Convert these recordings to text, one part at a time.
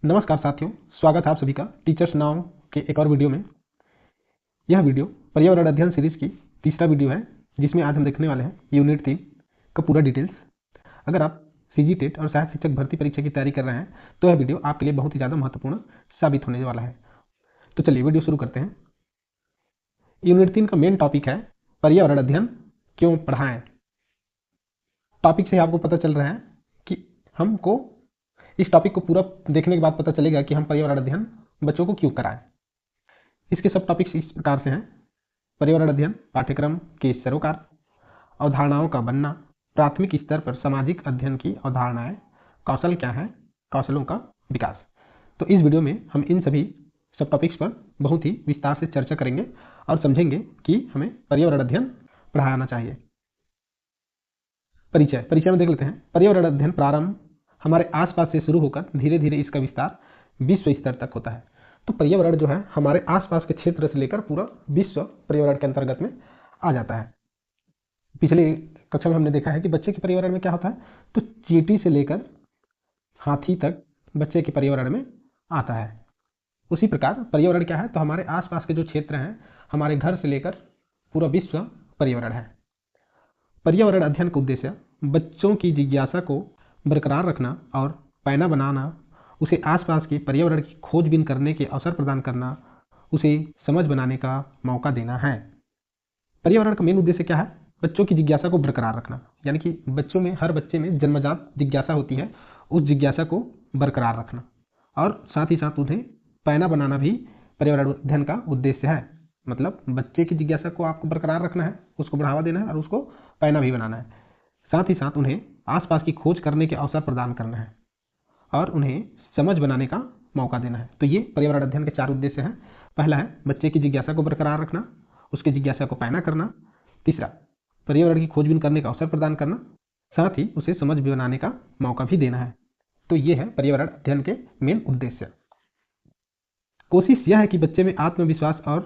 नमस्कार साथियों, स्वागत है आप सभी का टीचर्स नाउ के एक और वीडियो में। यह वीडियो पर्यावरण अध्ययन सीरीज की तीसरा वीडियो है, जिसमें आज हम देखने वाले हैं यूनिट 3 का पूरा डिटेल्स। अगर आप सीजी टेट और सहायक शिक्षक भर्ती परीक्षा की तैयारी कर रहे हैं तो यह वीडियो आपके लिए बहुत ही ज़्यादा महत्वपूर्ण साबित होने वाला है। तो चलिए वीडियो शुरू करते हैं। यूनिट 3 का मेन टॉपिक है पर्यावरण अध्ययन क्यों पढ़ाएं। टॉपिक से आपको पता चल रहा है कि हमको इस टॉपिक को पूरा देखने के बाद पता चलेगा कि हम पर्यावरण अध्ययन बच्चों को क्यों कराएं। इसके सब टॉपिक्स इस प्रकार से हैं: पर्यावरण अध्ययन पाठ्यक्रम के सरोकार, अवधारणाओं का बनना, प्राथमिक स्तर पर सामाजिक अध्ययन की अवधारणाएं, कौशल क्या है, कौशलों का विकास। तो इस वीडियो में हम इन सभी सब टॉपिक्स पर बहुत ही विस्तार से चर्चा करेंगे और समझेंगे कि हमें पर्यावरण अध्ययन पढ़ाना चाहिए। परिचय में देख लेते हैं। पर्यावरण अध्ययन प्रारंभ हमारे आसपास से शुरू होकर धीरे धीरे इसका विस्तार विश्व स्तर तक होता है। तो पर्यावरण जो है हमारे आसपास के क्षेत्र से लेकर पूरा विश्व पर्यावरण के अंतर्गत में आ जाता है। पिछले कक्षा में हमने देखा है कि बच्चे के पर्यावरण में क्या होता है, तो चींटी से लेकर हाथी तक बच्चे के पर्यावरण में आता है। उसी प्रकार पर्यावरण क्या है, तो हमारे आसपास के जो क्षेत्र हैं, हमारे घर से लेकर पूरा विश्व पर्यावरण है। पर्यावरण अध्ययन का उद्देश्य बच्चों की जिज्ञासा को बरकरार रखना और पैना बनाना, उसे आसपास के पर्यावरण की खोजबीन करने के अवसर प्रदान करना, उसे समझ बनाने का मौका देना है। पर्यावरण का मेन उद्देश्य क्या है, बच्चों की जिज्ञासा को बरकरार रखना, यानी कि बच्चों में, हर बच्चे में जन्मजात जिज्ञासा होती है, उस जिज्ञासा को बरकरार रखना और साथ ही साथ उन्हें पैना बनाना भी पर्यावरण अध्ययन का उद्देश्य है। मतलब बच्चे की जिज्ञासा को आपको बरकरार रखना है, उसको बढ़ावा देना है और उसको पैना भी बनाना है। साथ ही साथ उन्हें आसपास की खोज करने के अवसर प्रदान करना है और उन्हें समझ बनाने का मौका देना है। तो ये पर्यावरण अध्ययन के 4 उद्देश्य हैं। पहला है बच्चे की जिज्ञासा को बरकरार रखना, उसकी जिज्ञासा को पैना करना। तीसरा, पर्यावरण की खोजबीन करने का अवसर प्रदान करना, साथ ही उसे समझ बनाने का मौका भी देना है। तो ये है पर्यावरण अध्ययन के मेन उद्देश्य। कोशिश यह है कि बच्चे में आत्मविश्वास और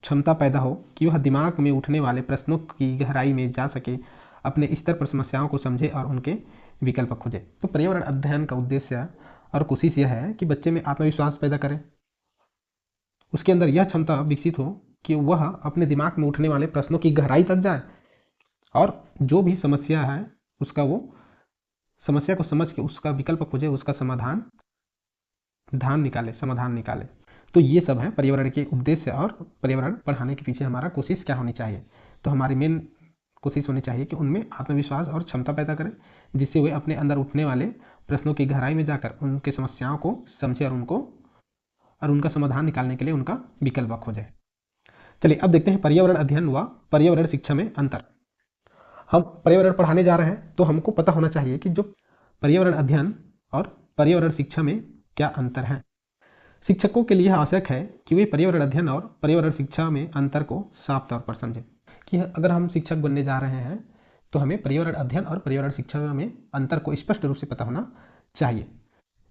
क्षमता पैदा हो कि वह दिमाग में उठने वाले प्रश्नों की गहराई में जा सके, अपने स्तर पर समस्याओं को समझे और उनके विकल्प खोजे। तो पर्यावरण अध्ययन का उद्देश्य और कोशिश यह है कि बच्चे में आत्मविश्वास पैदा करें, उसके अंदर यह क्षमता विकसित हो कि वह अपने दिमाग में उठने वाले प्रश्नों की गहराई तक जाए और जो भी समस्या है उसका वो समस्या को समझ के उसका विकल्प खोजे, उसका समाधान निकाले। तो ये सब है पर्यावरण के उद्देश्य और पर्यावरण पढ़ाने के पीछे हमारा कोशिश क्या होनी चाहिए। तो हमारी मेन कोशिश होनी चाहिए कि उनमें आत्मविश्वास और क्षमता पैदा करें, जिससे वे अपने अंदर उठने वाले प्रश्नों की गहराई में जाकर उनके समस्याओं को समझे और उनका समाधान निकालने के लिए उनका विकल्प खोजे। चलिए अब देखते हैं पर्यावरण अध्ययन व पर्यावरण शिक्षा में अंतर। हम पर्यावरण पढ़ाने जा रहे हैं तो हमको पता होना चाहिए कि जो पर्यावरण अध्ययन और पर्यावरण शिक्षा में क्या अंतर है। शिक्षकों के लिए आवश्यक है कि वे पर्यावरण अध्ययन और पर्यावरण शिक्षा में अंतर को साफ तौर पर समझें कि अगर हम शिक्षक बनने जा रहे हैं तो हमें पर्यावरण अध्ययन और पर्यावरण शिक्षा में अंतर को स्पष्ट रूप से पता होना चाहिए।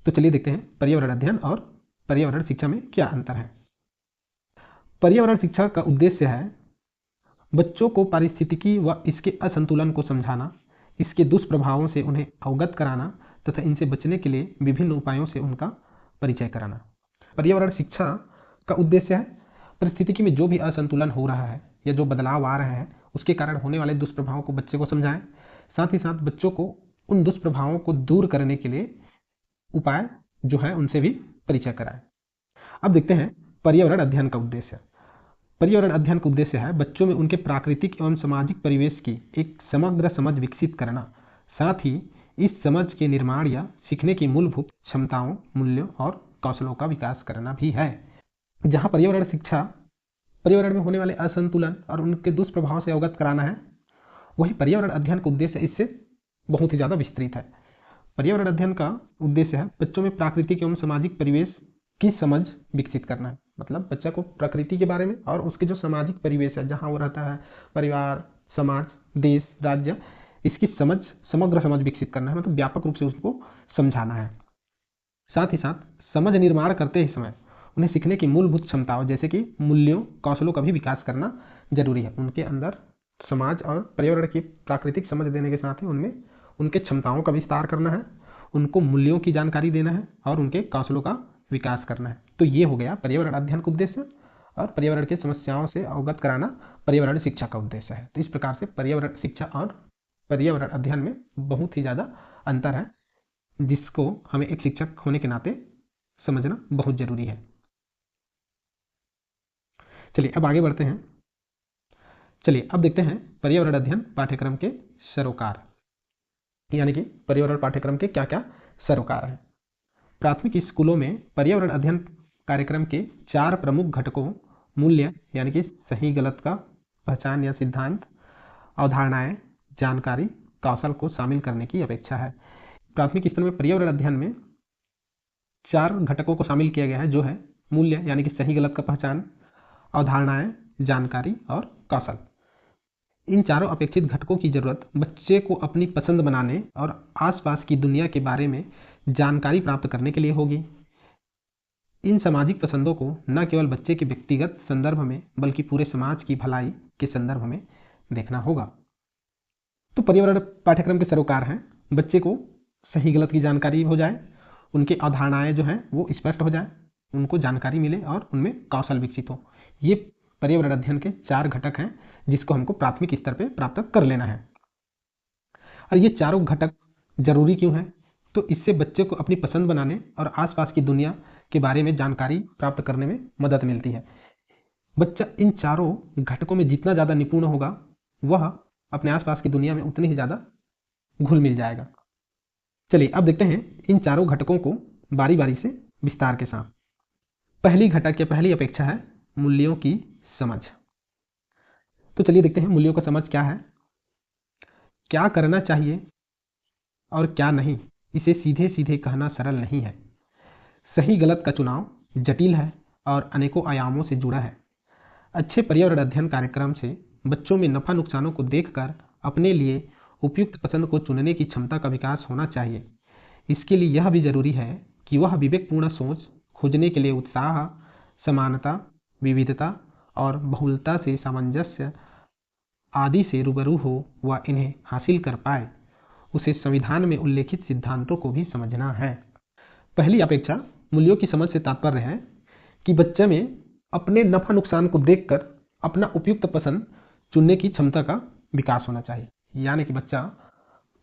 तो चलिए देखते हैं पर्यावरण अध्ययन और पर्यावरण शिक्षा में क्या अंतर है। पर्यावरण शिक्षा का उद्देश्य है बच्चों को पारिस्थितिकी व इसके असंतुलन को समझाना, इसके दुष्प्रभावों से उन्हें अवगत कराना तथा इनसे बचने के लिए विभिन्न उपायों से उनका परिचय कराना। पर्यावरण शिक्षा का उद्देश्य है परिस्थितिकी में जो भी असंतुलन हो रहा है या जो बदलाव आ रहे हैं उसके कारण होने वाले दुष्प्रभावों को बच्चे को समझाएं, साथ ही साथ बच्चों को उन दुष्प्रभावों को दूर करने के लिए उपाय जो है उनसे भी परिचय कराएं। अब देखते हैं पर्यावरण अध्ययन का उद्देश्य। पर्यावरण अध्ययन का उद्देश्य है बच्चों में उनके प्राकृतिक एवं सामाजिक परिवेश की एक समग्र समझ विकसित करना, साथ ही इस समझ के निर्माण या सीखने की मूलभूत क्षमताओं, मूल्यों और कौशलों का विकास करना भी है। जहाँ पर्यावरण शिक्षा पर्यावरण में होने वाले असंतुलन और उनके दुष्प्रभाव से अवगत कराना है, वही पर्यावरण अध्ययन का उद्देश्य इससे बहुत ही ज़्यादा विस्तृत है। पर्यावरण अध्ययन का उद्देश्य है बच्चों में प्राकृतिक एवं सामाजिक परिवेश की समझ विकसित करना है। मतलब बच्चा को प्रकृति के बारे में और उसके जो सामाजिक परिवेश है जहाँ वो रहता है, परिवार, समाज, देश, राज्य, इसकी समग्र समझ विकसित करना है, मतलब व्यापक रूप से उसको समझाना है। साथ ही साथ समझ निर्माण करते ही समय उन्हें सीखने की मूलभूत क्षमताओं जैसे कि मूल्यों, कौशलों का भी विकास करना जरूरी है। उनके अंदर समाज और पर्यावरण की प्राकृतिक समझ देने के साथ ही उनमें उनके क्षमताओं का विस्तार करना है, उनको मूल्यों की जानकारी देना है और उनके कौशलों का विकास करना है। तो ये हो गया पर्यावरण अध्ययन का उद्देश्य, और पर्यावरण की समस्याओं से अवगत कराना पर्यावरण शिक्षा का उद्देश्य है। तो इस प्रकार से पर्यावरण शिक्षा और पर्यावरण अध्ययन में बहुत ही ज़्यादा अंतर है, जिसको हमें एक शिक्षक होने के नाते समझना बहुत जरूरी है। चलिए अब आगे बढ़ते हैं। चलिए अब देखते हैं पर्यावरण अध्ययन पाठ्यक्रम के सरोकार, यानी कि पर्यावरण पाठ्यक्रम के क्या क्या सरोकार हैं। प्राथमिक स्कूलों में पर्यावरण अध्ययन कार्यक्रम के 4 प्रमुख घटकों मूल्य यानी कि सही गलत का पहचान या सिद्धांत, अवधारणाएं, जानकारी, कौशल को शामिल करने की अपेक्षा है। प्राथमिक स्तर में पर्यावरण अध्ययन में 4 घटकों को शामिल किया गया है, जो है मूल्य यानी कि सही गलत का पहचान, अवधारणाएं, जानकारी और कौशल। इन चारों अपेक्षित घटकों की जरूरत बच्चे को अपनी पसंद बनाने और आसपास की दुनिया के बारे में जानकारी प्राप्त करने के लिए होगी। इन सामाजिक पसंदों को न केवल बच्चे के व्यक्तिगत संदर्भ में बल्कि पूरे समाज की भलाई के संदर्भ में देखना होगा। तो पर्यावरण पाठ्यक्रम के सरोकार हैं, बच्चे को सही गलत की जानकारी हो जाए, उनके अवधारणाएं जो हैं वो स्पष्ट हो जाए, उनको जानकारी मिले और उनमें कौशल विकसित हो। ये पर्यावरण अध्ययन के 4 घटक हैं जिसको हमको प्राथमिक स्तर पर प्राप्त कर लेना है। और ये चारों घटक जरूरी क्यों हैं? तो इससे बच्चे को अपनी पसंद बनाने और आसपास की दुनिया के बारे में जानकारी प्राप्त करने में मदद मिलती है। बच्चा इन चारों घटकों में जितना ज़्यादा निपुण होगा, वह अपने आसपास की दुनिया में उतनी ही ज़्यादा घुल मिल जाएगा। चलिए अब देखते हैं इन चारों घटकों को बारी बारी से विस्तार के साथ। पहली घटक या पहली अपेक्षा है मूल्यों की समझ। तो चलिए देखते हैं मूल्यों का समझ क्या है। क्या करना चाहिए और क्या नहीं, इसे सीधे सीधे कहना सरल नहीं है। सही गलत का चुनाव जटिल है और अनेकों आयामों से जुड़ा है। अच्छे पर्यावरण अध्ययन कार्यक्रम से बच्चों में नफा नुकसानों को देखकर अपने लिए उपयुक्त पसंद को चुनने की क्षमता का विकास होना चाहिए। इसके लिए यह भी जरूरी है कि वह विवेकपूर्ण सोच खोजने के लिए उत्साह, समानता, विविधता और बहुलता से सामंजस्य आदि से रूबरू हो व इन्हें हासिल कर पाए। उसे संविधान में उल्लेखित सिद्धांतों को भी समझना है। पहली अपेक्षा मूल्यों की समझ से तात्पर्य है कि बच्चे में अपने नफा नुकसान को देखकर अपना उपयुक्त पसंद चुनने की क्षमता का विकास होना चाहिए। यानी कि बच्चा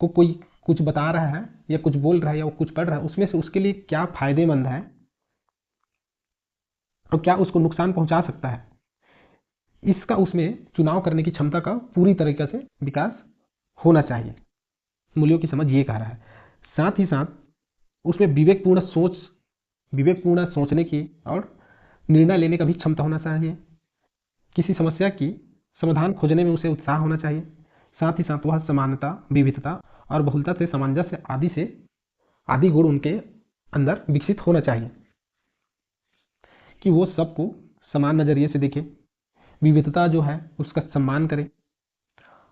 को कोई कुछ बता रहा है या कुछ बोल रहा है या वो कुछ पढ़ रहा है, उसमें से उसके लिए क्या फायदेमंद है और क्या उसको नुकसान पहुंचा सकता है, इसका उसमें चुनाव करने की क्षमता का पूरी तरीके से विकास होना चाहिए। मूल्यों की समझ ये कह रहा है। साथ ही साथ उसमें विवेकपूर्ण सोचने की और निर्णय लेने का भी क्षमता होना चाहिए। किसी समस्या की समाधान खोजने में उसे उत्साह होना चाहिए। साथ ही साथ वह समानता, विविधता और बहुलता से सामंजस्य आदि गुण उनके अंदर विकसित होना चाहिए कि वो सबको समान नजरिए से देखे, विविधता जो है उसका सम्मान करे,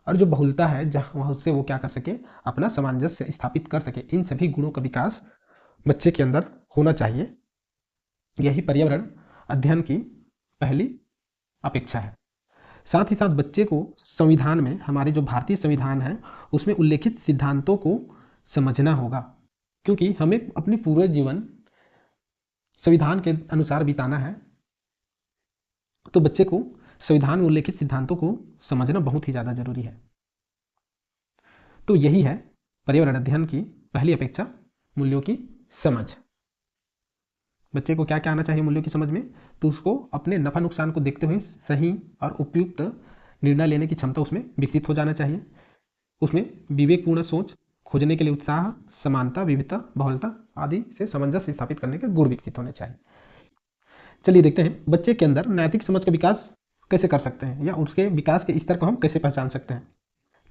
और जो बहुलता है जहाँ वह उससे वो क्या कर सके, अपना सामंजस्य स्थापित कर सके। इन सभी गुणों का विकास बच्चे के अंदर होना चाहिए। यही पर्यावरण अध्ययन की पहली अपेक्षा है। साथ ही साथ बच्चे को संविधान में, हमारे जो भारतीय संविधान है उसमें उल्लेखित सिद्धांतों को समझना होगा, क्योंकि हमें अपनी पूरे जीवन संविधान के अनुसार बिताना है। तो बच्चे को संविधान में उल्लेखित सिद्धांतों को समझना बहुत ही ज़्यादा जरूरी है। तो यही है पर्यावरण अध्ययन की पहली अपेक्षा, मूल्यों की समझ। बच्चे को क्या क्या आना चाहिए मूल्यों की समझ में? तो उसको अपने नफा नुकसान को देखते हुए सही और उपयुक्त निर्णय लेने की क्षमता उसमें विकसित हो जाना चाहिए। उसमें विवेकपूर्ण सोच खोजने के लिए उत्साह, समानता, विविधता, बहुलता आदि से सामंजस्य स्थापित करने के गुण विकसित होने चाहिए। चलिए देखते हैं बच्चे के अंदर नैतिक समझ का विकास कैसे कर सकते हैं, या उसके विकास के स्तर को हम कैसे पहचान सकते हैं।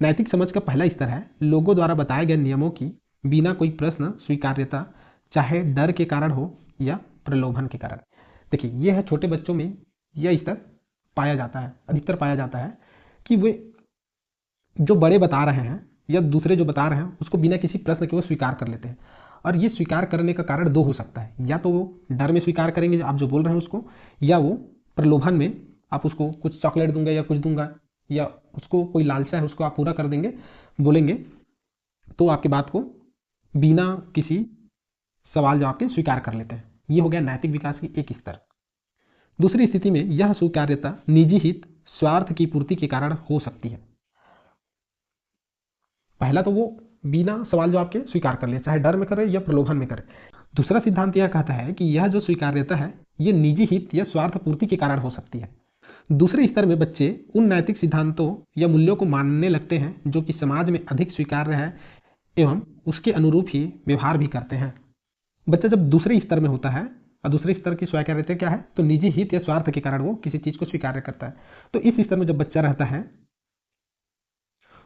नैतिक समझ का पहला स्तर है लोगों द्वारा बताए गए नियमों की बिना कोई प्रश्न स्वीकार्यता, चाहे डर के कारण हो या प्रलोभन के कारण। देखिए यह है, छोटे बच्चों में यह स्तर पाया जाता है, अधिकतर पाया जाता है कि वे जो बड़े बता रहे हैं या दूसरे जो बता रहे हैं उसको बिना किसी प्रश्न के वो स्वीकार कर लेते हैं। और ये स्वीकार करने का कारण दो हो सकता है, या तो वो डर में स्वीकार करेंगे आप जो बोल रहे हैं उसको, या वो प्रलोभन में आप उसको कुछ चॉकलेट दूंगा या कुछ दूंगा, या उसको कोई लालसा है उसको आप पूरा कर देंगे, बोलेंगे तो आपकी बात को बिना किसी सवाल जवाब के स्वीकार कर लेते हैं। ये हो गया नैतिक विकास की एक स्तर। दूसरी स्थिति में यह स्वीकार्यता निजी हित स्वार्थ की पूर्ति के कारण हो सकती है। पहला तो वो बिना सवाल जवाब के स्वीकार कर ले, चाहे डर में करे या प्रलोभन में करे। दूसरा सिद्धांत यह कहता है कि यह जो स्वीकार्यता है ये निजी हित या स्वार्थ पूर्ति के कारण हो सकती है। दूसरे स्तर में बच्चे उन नैतिक सिद्धांतों या मूल्यों को मानने लगते हैं जो कि समाज में अधिक स्वीकार्य है एवं उसके अनुरूप ही व्यवहार भी करते हैं। बच्चा जब दूसरे स्तर में होता है, और दूसरे स्तर की स्वीकार्यता क्या है, तो निजी हित या स्वार्थ के कारण वो किसी चीज को स्वीकार करता है। तो इस स्तर में जब बच्चा रहता है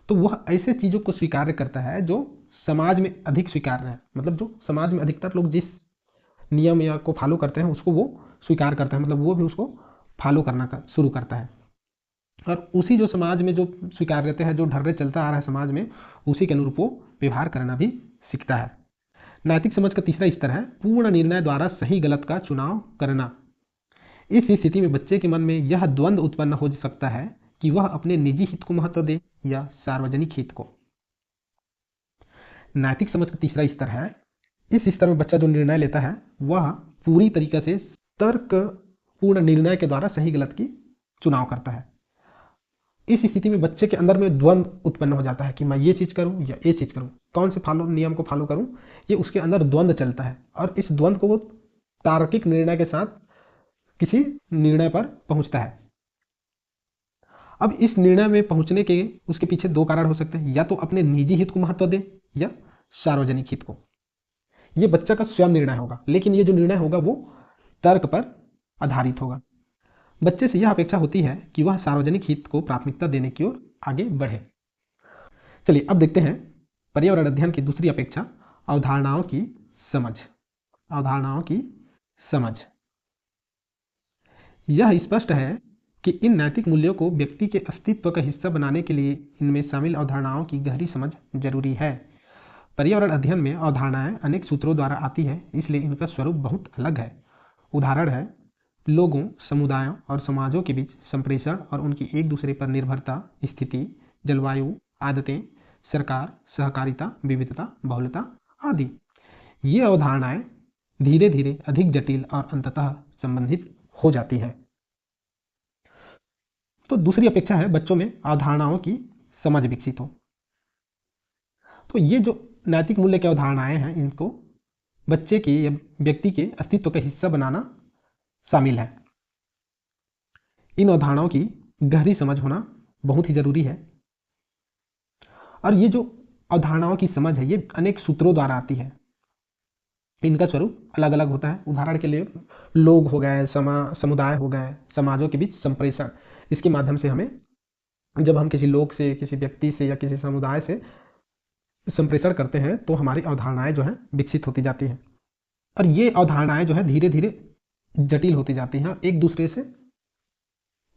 तो वह ऐसे चीजों को स्वीकार करता है जो समाज में अधिक स्वीकार्य है, मतलब जो समाज में अधिकतर लोग जिस नियम या को फॉलो करते हैं उसको वो स्वीकार करता है, मतलब वो भी उसको फॉलो करना शुरू करता है। और उसी जो समाज में जो स्वीकार्यता है, जो ढर्रे चलता आ रहा है समाज में, उसी के अनुरूप वो व्यवहार करना भी सीखता है। नैतिक समझ का तीसरा स्तर है पूर्ण निर्णय द्वारा सही गलत का चुनाव करना। इस स्थिति में बच्चे के मन में यह द्वंद्व उत्पन्न हो सकता है कि वह अपने निजी हित को महत्व दे या सार्वजनिक हित को। नैतिक समझ का तीसरा स्तर है, इस स्तर में बच्चा जो निर्णय लेता है वह पूरी तरीके से तर्क पूर्ण निर्णय के द्वारा सही गलत की चुनाव करता है। इस स्थिति में बच्चे के अंदर में द्वंद्व उत्पन्न हो जाता है कि मैं ये चीज करूं या ये चीज करूं, कौन से नियम को फॉलो करूं, ये उसके अंदर द्वंद्व चलता है। और इस द्वंद्व को वो तार्किक निर्णय के साथ किसी निर्णय पर पहुंचता है। अब इस निर्णय में पहुंचने के उसके पीछे दो कारण हो सकते हैं, या तो अपने निजी हित को महत्व दे या सार्वजनिक हित को। ये बच्चा का स्वयं निर्णय होगा, लेकिन ये जो निर्णय होगा वो तर्क पर आधारित होगा। बच्चे से यह अपेक्षा होती है कि वह सार्वजनिक हित को प्राथमिकता देने की ओर आगे बढ़े। चलिए अब देखते हैं पर्यावरण अध्ययन की दूसरी अपेक्षा, अवधारणाओं की समझ। अवधारणाओं की समझ। यह स्पष्ट है कि इन नैतिक मूल्यों को व्यक्ति के अस्तित्व का हिस्सा बनाने के लिए इनमें शामिल अवधारणाओं की गहरी समझ जरूरी है। पर्यावरण अध्ययन में अवधारणाएं अनेक सूत्रों द्वारा आती है, इसलिए इनका स्वरूप बहुत अलग है। उदाहरण है लोगों, समुदायों और समाजों के बीच संप्रेषण और उनकी एक दूसरे पर निर्भरता, स्थिति, जलवायु, आदतें, सरकार, सहकारिता, विविधता, बहुलता आदि। ये अवधारणाएं धीरे धीरे अधिक जटिल और अंततः संबंधित हो जाती है। तो दूसरी अपेक्षा है बच्चों में अवधारणाओं की समझ विकसित हो। तो ये जो नैतिक मूल्य की अवधारणाएं हैं, इनको बच्चे के या व्यक्ति के अस्तित्व का हिस्सा बनाना शामिल है। इन अवधारणाओं की गहरी समझ होना बहुत ही जरूरी है। और ये जो अवधारणाओं की समझ है ये अनेक सूत्रों द्वारा आती है, इनका स्वरूप अलग अलग होता है। उदाहरण के लिए लोग हो गए, समुदाय हो गए, समाजों के बीच संप्रेषण, इसके माध्यम से हमें, जब हम किसी लोग से, किसी व्यक्ति से या किसी समुदाय से संप्रेषण करते हैं तो हमारी अवधारणाएं जो है विकसित होती जाती हैं। और ये अवधारणाएं जो है धीरे धीरे जटिल होती जाती हैं, एक दूसरे से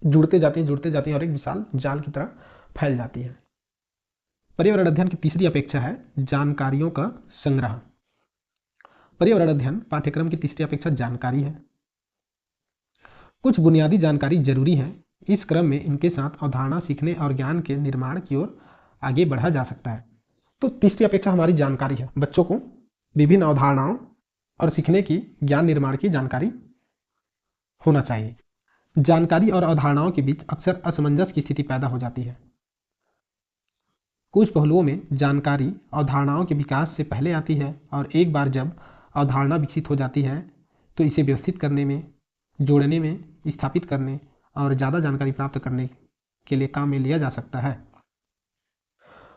जुड़ते जाती हैं और एक विशाल जाल की तरह फैल जाती है। पर्यावरण अध्ययन की तीसरी अपेक्षा है जानकारियों का संग्रह। पर्यावरण अध्ययन पाठ्यक्रम की तीसरी अपेक्षा जानकारी है। कुछ बुनियादी जानकारी जरूरी है, इस क्रम में इनके साथ अवधारणा सीखने और ज्ञान के निर्माण की ओर आगे बढ़ा जा सकता है। तो तीसरी अपेक्षा हमारी जानकारी है। बच्चों को विभिन्न अवधारणाओं और सीखने की, ज्ञान निर्माण की जानकारी होना चाहिए। जानकारी और अवधारणाओं के बीच अक्सर असमंजस की स्थिति पैदा हो जाती है। कुछ पहलुओं में जानकारी अवधारणाओं के विकास से पहले आती है, और एक बार जब अवधारणा विकसित हो जाती है तो इसे व्यवस्थित करने में, जोड़ने में, स्थापित करने और ज़्यादा जानकारी प्राप्त करने के लिए काम में लिया जा सकता है।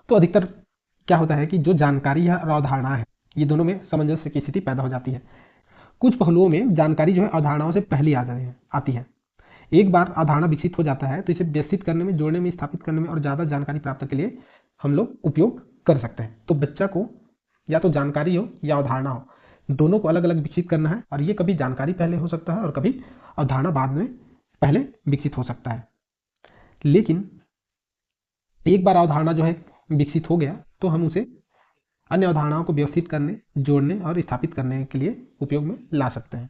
तो अधिकतर क्या होता है कि जो जानकारी है और अवधारणा है, ये दोनों में सामंजस्य की स्थिति पैदा हो जाती है। कुछ पहलुओं में जानकारी जो है अवधारणाओं से पहले आती है। एक बार अवधारणा विकसित हो जाता है तो इसे व्यवस्थित करने में, जोड़ने में, स्थापित करने में और ज़्यादा जानकारी प्राप्त के लिए हम लोग उपयोग कर सकते हैं। तो बच्चा को या तो जानकारी हो या अवधारणा हो, दोनों को अलग अलग विकसित करना है। और ये कभी जानकारी पहले हो सकता है और कभी अवधारणा बाद में पहले विकसित हो सकता है। लेकिन एक बार अवधारणा जो है विकसित हो गया तो हम उसे अन्य अवधारणाओं को व्यवस्थित करने, जोड़ने और स्थापित करने के लिए उपयोग में ला सकते हैं।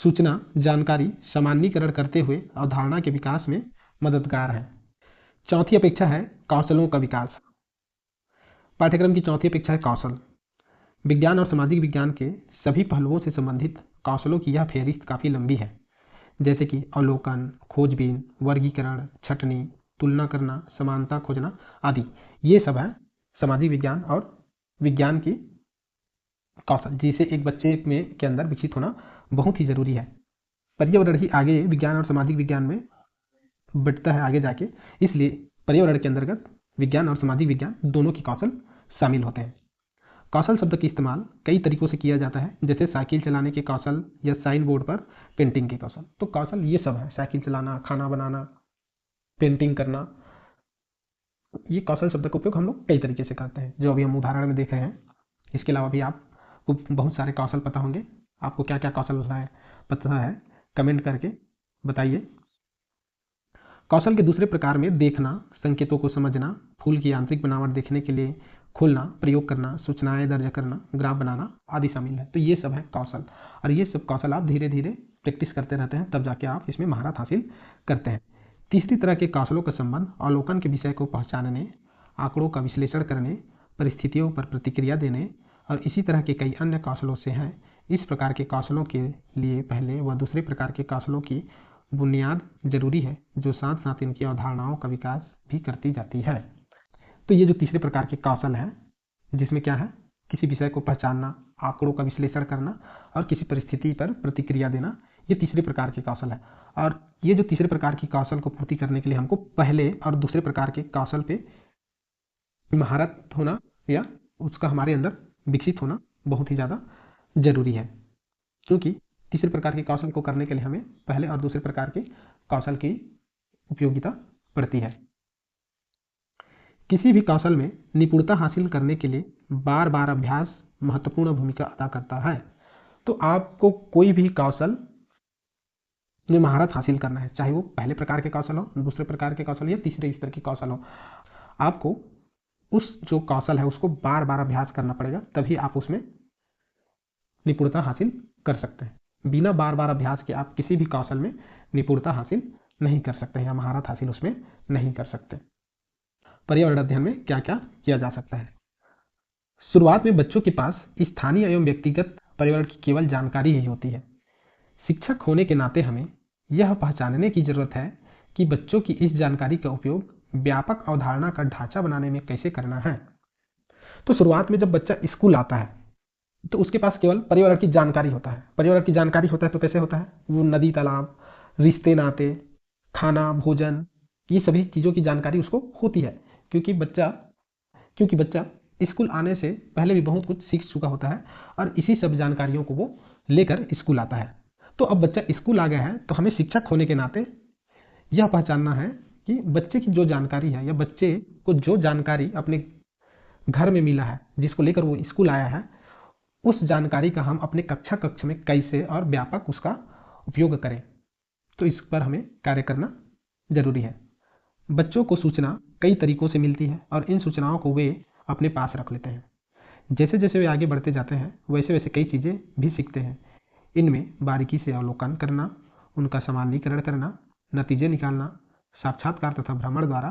सूचना जानकारी सामान्यीकरण करते हुए अवधारणा के विकास में मददगार है। चौथी अपेक्षा है कौशलों का विकास। पाठ्यक्रम की चौथी अपेक्षा है कौशल। विज्ञान और सामाजिक विज्ञान के सभी पहलुओं से संबंधित कौशलों की यह फेहरिस्त काफी लंबी है, जैसे कि अवलोकन, खोजबीन, वर्गीकरण, छँटनी, तुलना करना, समानता खोजना आदि। ये सब है सामाजिक विज्ञान और विज्ञान की कौशल, जिसे एक बच्चे में के अंदर विकसित होना बहुत ही जरूरी है। पर्यावरण ही आगे विज्ञान और सामाजिक विज्ञान में बढ़ता है आगे जाके, इसलिए पर्यावरण के अंतर्गत विज्ञान और सामाजिक विज्ञान दोनों की कौशल शामिल होते हैं। कौशल शब्द का इस्तेमाल कई तरीकों से किया जाता है, जैसे साइकिल चलाने के कौशल या साइन बोर्ड पर पेंटिंग के कौशल। तो कौशल ये सब है, साइकिल चलाना, खाना बनाना, पेंटिंग करना। ये कौशल शब्द का उपयोग हम लोग कई तरीके से करते हैं, जो अभी हम उदाहरण में देख रहे हैं। इसके अलावा भी आपको बहुत सारे कौशल पता होंगे। आपको क्या क्या कौशल है पता है, कमेंट करके बताइए। कौशल के दूसरे प्रकार में देखना, संकेतों को समझना, फूल की यांत्रिक बनावट देखने के लिए खोलना, प्रयोग करना, सूचनाएं दर्ज करना, ग्राफ बनाना आदि शामिल है। तो ये सब है कौशल, और ये सब कौशल आप धीरे धीरे प्रैक्टिस करते रहते हैं, तब जाके आप इसमें महारत हासिल करते हैं। तीसरी तरह के कौशलों का संबंध अवलोकन के विषय को पहचानने, आंकड़ों का विश्लेषण करने, परिस्थितियों पर प्रतिक्रिया देने और इसी तरह के कई अन्य कौशलों से है। इस प्रकार के कौशलों के लिए पहले व दूसरे प्रकार के कौशलों की बुनियाद जरूरी है, जो साथ साथ इनकी अवधारणाओं का विकास भी करती जाती है। तो ये जो तीसरे प्रकार के कौशल है, जिसमें क्या है, किसी विषय को पहचानना, आंकड़ों का विश्लेषण करना और किसी परिस्थिति पर प्रतिक्रिया देना, ये तीसरे प्रकार के कौशल है। और ये जो तीसरे प्रकार की कौशल को पूर्ति करने के लिए हमको पहले और दूसरे प्रकार के कौशल पे महारत होना या उसका हमारे अंदर विकसित होना बहुत ही ज़्यादा जरूरी है, क्योंकि तीसरे प्रकार के कौशल को करने के लिए हमें पहले और दूसरे प्रकार के कौशल की उपयोगिता पड़ती है। किसी भी कौशल में निपुणता हासिल करने के लिए बार बार अभ्यास महत्वपूर्ण भूमिका अदा करता है। तो आपको कोई भी कौशल में महारत हासिल करना है, चाहे वो पहले प्रकार के कौशल हो, दूसरे प्रकार के कौशल या तीसरे स्तर के कौशल हो, आपको उस जो कौशल है उसको बार बार अभ्यास करना पड़ेगा, तभी आप उसमें निपुणता हासिल कर सकते हैं। बिना बार बार अभ्यास के आप किसी भी कौशल में निपुणता हासिल नहीं कर सकते या महारत हासिल उसमें नहीं कर सकते। पर्यावरण अध्ययन में क्या क्या किया जा सकता है। शुरुआत में बच्चों के पास स्थानीय एवं व्यक्तिगत पर्यावरण की केवल जानकारी ही होती है। शिक्षक होने के नाते हमें यह पहचानने की जरूरत है कि बच्चों की इस जानकारी का उपयोग व्यापक अवधारणा का ढांचा बनाने में कैसे करना है। तो शुरुआत में जब बच्चा स्कूल आता है तो उसके पास केवल पर्यावरण की जानकारी होता है। पर्यावरण की जानकारी होता है तो कैसे होता है, वो नदी तालाब, रिश्ते नाते, खाना भोजन, ये सभी चीज़ों की जानकारी उसको होती है, क्योंकि बच्चा स्कूल आने से पहले भी बहुत कुछ सीख चुका होता है और इसी सब जानकारियों को वो लेकर स्कूल आता है। तो अब बच्चा स्कूल आ गया है तो हमें शिक्षक होने के नाते यह पहचानना है कि बच्चे की जो जानकारी है या बच्चे को जो जानकारी अपने घर में मिला है, जिसको लेकर वो स्कूल आया है, उस जानकारी का हम अपने कक्ष में कैसे और व्यापक उसका उपयोग करें। तो इस पर हमें कार्य करना जरूरी है। बच्चों को सूचना कई तरीकों से मिलती है और इन सूचनाओं को वे अपने पास रख लेते हैं। जैसे जैसे वे आगे बढ़ते जाते हैं वैसे वैसे कई चीज़ें भी सीखते हैं। इनमें बारीकी से अवलोकन करना, उनका सामान्यीकरण करना, नतीजे निकालना, साक्षात्कार तथा भ्रमण द्वारा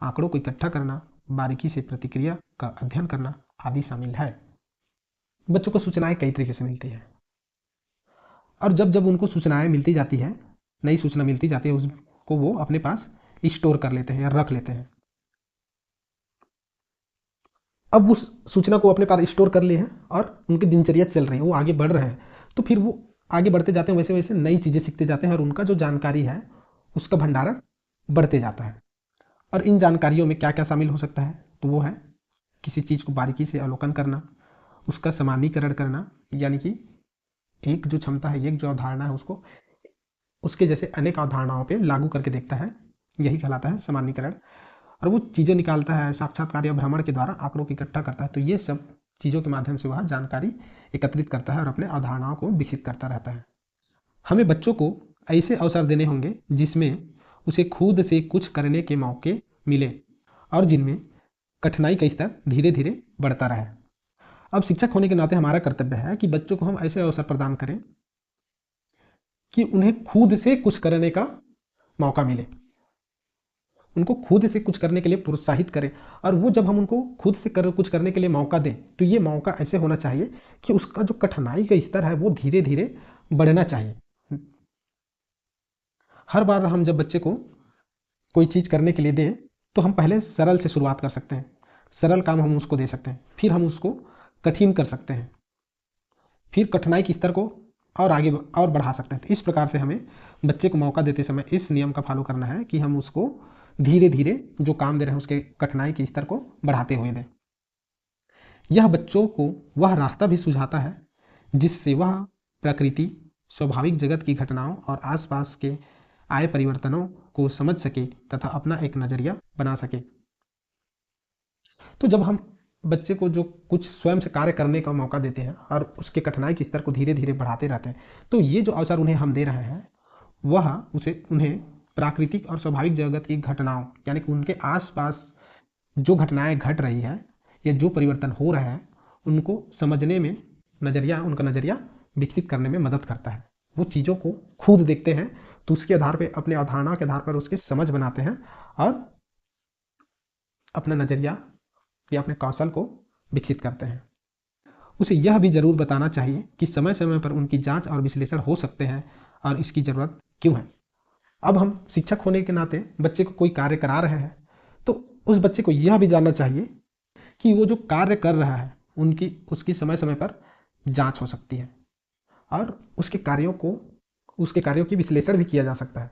आंकड़ों को इकट्ठा करना, बारीकी से प्रतिक्रिया का अध्ययन करना आदि शामिल है। बच्चों को सूचनाएं कई तरीके से मिलती है और जब जब उनको सूचनाएं मिलती जाती है, नई सूचना मिलती जाती है, उसको वो अपने पास स्टोर कर लेते हैं या रख लेते हैं। अब उस सूचना को अपने पास स्टोर कर लिए हैं और उनकी दिनचर्या चल रही है, वो आगे बढ़ रहे हैं, तो फिर वो आगे बढ़ते जाते हैं, वैसे वैसे नई चीज़ें सीखते जाते हैं और उनका जो जानकारी है उसका भंडारण बढ़ते जाता है। और इन जानकारियों में क्या क्या शामिल हो सकता है, तो वो है किसी चीज़ को बारीकी से अवलोकन करना, उसका सामान्यीकरण करना, यानी कि एक जो क्षमता है, एक जो अवधारणा है उसको उसके जैसे अनेक अवधारणाओं पे लागू करके देखता है, यही कहलाता है सामान्यीकरण। और वो चीज़ें निकालता है, साक्षात्कार या भ्रमण के द्वारा आंकड़ों को इकट्ठा करता है। तो ये सब चीज़ों के माध्यम से वह जानकारी एकत्रित करता है और अपने अवधारणाओं को विकसित करता रहता है। हमें बच्चों को ऐसे अवसर देने होंगे जिसमें उसे खुद से कुछ करने के मौके मिले और जिनमें कठिनाई का स्तर धीरे धीरे बढ़ता रहे। अब शिक्षक होने के नाते हमारा कर्तव्य है कि बच्चों को हम ऐसे अवसर प्रदान करें कि उन्हें खुद से कुछ करने का मौका मिले, उनको खुद से कुछ करने के लिए प्रोत्साहित करें। और वो जब हम उनको खुद से कुछ करने के लिए मौका दें, तो ये मौका ऐसे होना चाहिए कि उसका जो कठिनाई का स्तर है वो धीरे धीरे बढ़ना चाहिए। हर बार हम जब बच्चे को कोई चीज़ करने के लिए दें, तो हम पहले सरल से शुरुआत कर सकते हैं। सरल काम हम उसको दे सकते हैं, फिर हम उसको कठिन कर सकते हैं, फिर कठिनाई के स्तर को और आगे और बढ़ा सकते हैं। तो इस प्रकार से हमें बच्चे को मौका देते समय इस नियम का फॉलो करना है कि हम उसको धीरे धीरे जो काम दे रहे हैं उसके कठिनाई के स्तर को बढ़ाते हुए दें। यह बच्चों को वह रास्ता भी सुझाता है जिससे वह प्रकृति, स्वाभाविक जगत की घटनाओं और आसपास के आए परिवर्तनों को समझ सके तथा अपना एक नजरिया बना सके। तो जब हम बच्चे को जो कुछ स्वयं से कार्य करने का मौका देते हैं और उसके कठिनाई के स्तर को धीरे धीरे बढ़ाते रहते हैं, तो ये जो अवसर उन्हें हम दे रहे हैं वह उन्हें प्राकृतिक और स्वाभाविक जगत की घटनाओं, यानी कि उनके आसपास जो घटनाएं घट रही है या जो परिवर्तन हो रहा है उनको समझने में उनका नजरिया विकसित करने में मदद करता है। वो चीज़ों को खुद देखते हैं, तो उसके आधार पर, अपने अवधारणा के आधार पर उसके समझ बनाते हैं और अपना नजरिया या अपने कौशल को विकसित करते हैं। उसे यह भी जरूर बताना चाहिए कि समय समय पर उनकी जांच और विश्लेषण हो सकते हैं और इसकी जरूरत क्यों है। अब हम शिक्षक होने के नाते बच्चे को कोई कार्य करा रहे हैं, तो उस बच्चे को यह भी जानना चाहिए कि वो जो कार्य कर रहा है उसकी समय समय पर जांच हो सकती है और उसके कार्यों की विश्लेषण भी किया जा सकता है।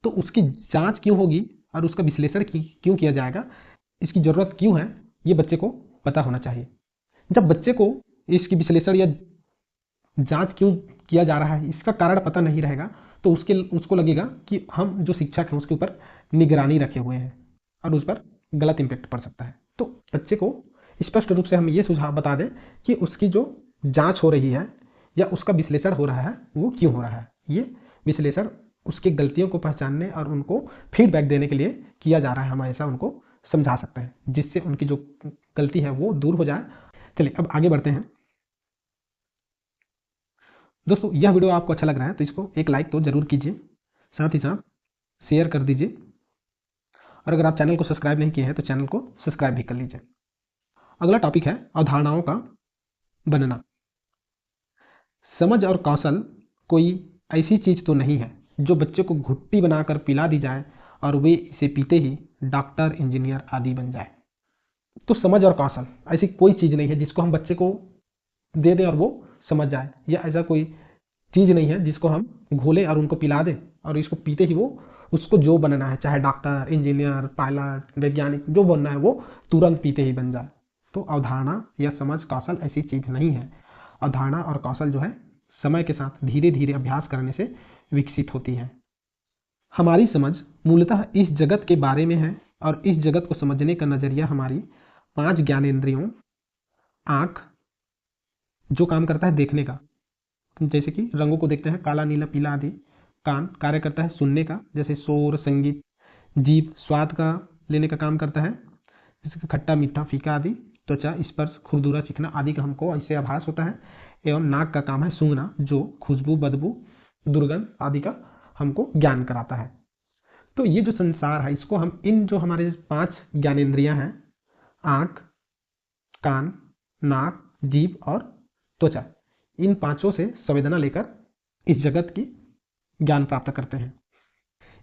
तो उसकी जांच क्यों होगी और उसका विश्लेषण क्यों किया जाएगा, इसकी जरूरत क्यों है, ये बच्चे को पता होना चाहिए। जब बच्चे को इसकी विश्लेषण या जांच क्यों किया जा रहा है इसका कारण पता नहीं रहेगा, तो उसको लगेगा कि हम जो शिक्षक हैं उसके ऊपर निगरानी रखे हुए हैं और उस पर गलत इम्पैक्ट पड़ सकता है। तो बच्चे को स्पष्ट रूप से हम ये सुझाव बता दें कि उसकी जो जांच हो रही है या उसका विश्लेषण हो रहा है वो क्यों हो रहा है। ये विश्लेषण उसकी गलतियों को पहचानने और उनको फीडबैक देने के लिए किया जा रहा है। हम ऐसा उनको समझा सकते हैं जिससे उनकी जो गलती है वो दूर हो जाए। चलिए अब आगे बढ़ते हैं। दोस्तों, यह वीडियो आपको अच्छा लग रहा है तो इसको एक लाइक तो जरूर कीजिए, साथ ही साथ शेयर कर दीजिए और अगर आप चैनल को सब्सक्राइब नहीं किए हैं तो चैनल को सब्सक्राइब भी कर लीजिए। अगला टॉपिक है अवधारणाओं का बनना। समझ और कौशल कोई ऐसी चीज तो नहीं है जो बच्चे को घुट्टी बनाकर पिला दी जाए और वे इसे पीते ही डॉक्टर, इंजीनियर आदि बन जाए। तो समझ और कौशल ऐसी कोई चीज नहीं है जिसको हम बच्चे को दे दें और वो समझ जाए, या ऐसा कोई चीज नहीं है जिसको हम घोले और उनको पिला दें और इसको पीते ही वो उसको जो बनना है, चाहे डॉक्टर, इंजीनियर, पायलट, वैज्ञानिक, जो बनना है वो तुरंत पीते ही बन जाए। तो अवधारणा या समझ, कौशल ऐसी चीज नहीं है। अवधारणा और कौशल जो है समय के साथ धीरे धीरे अभ्यास करने से विकसित होती है। हमारी समझ मूलतः इस जगत के बारे में है और इस जगत को समझने का नजरिया हमारी 5 ज्ञानेंद्रियों, आंख जो काम करता है देखने का, जैसे कि रंगों को देखते हैं, काला, नीला, पीला आदि। कान कार्य करता है सुनने का, जैसे शोर, संगीत। जीभ स्वाद का लेने का काम करता है, जैसे कि खट्टा, मीठा, फीका आदि। त्वचा स्पर्श, खुरदुरा, चिकना आदि का हमको इससे आभास होता है। एवं नाक का काम है सूंघना, जो खुशबू, बदबू, दुर्गंध आदि का हमको ज्ञान कराता है। तो ये जो संसार है इसको हम इन जो हमारे 5 ज्ञानेंद्रियां हैं, आंख, कान, नाक, जीभ और त्वचा, इन पांचों से संवेदना लेकर इस जगत की ज्ञान प्राप्त करते हैं।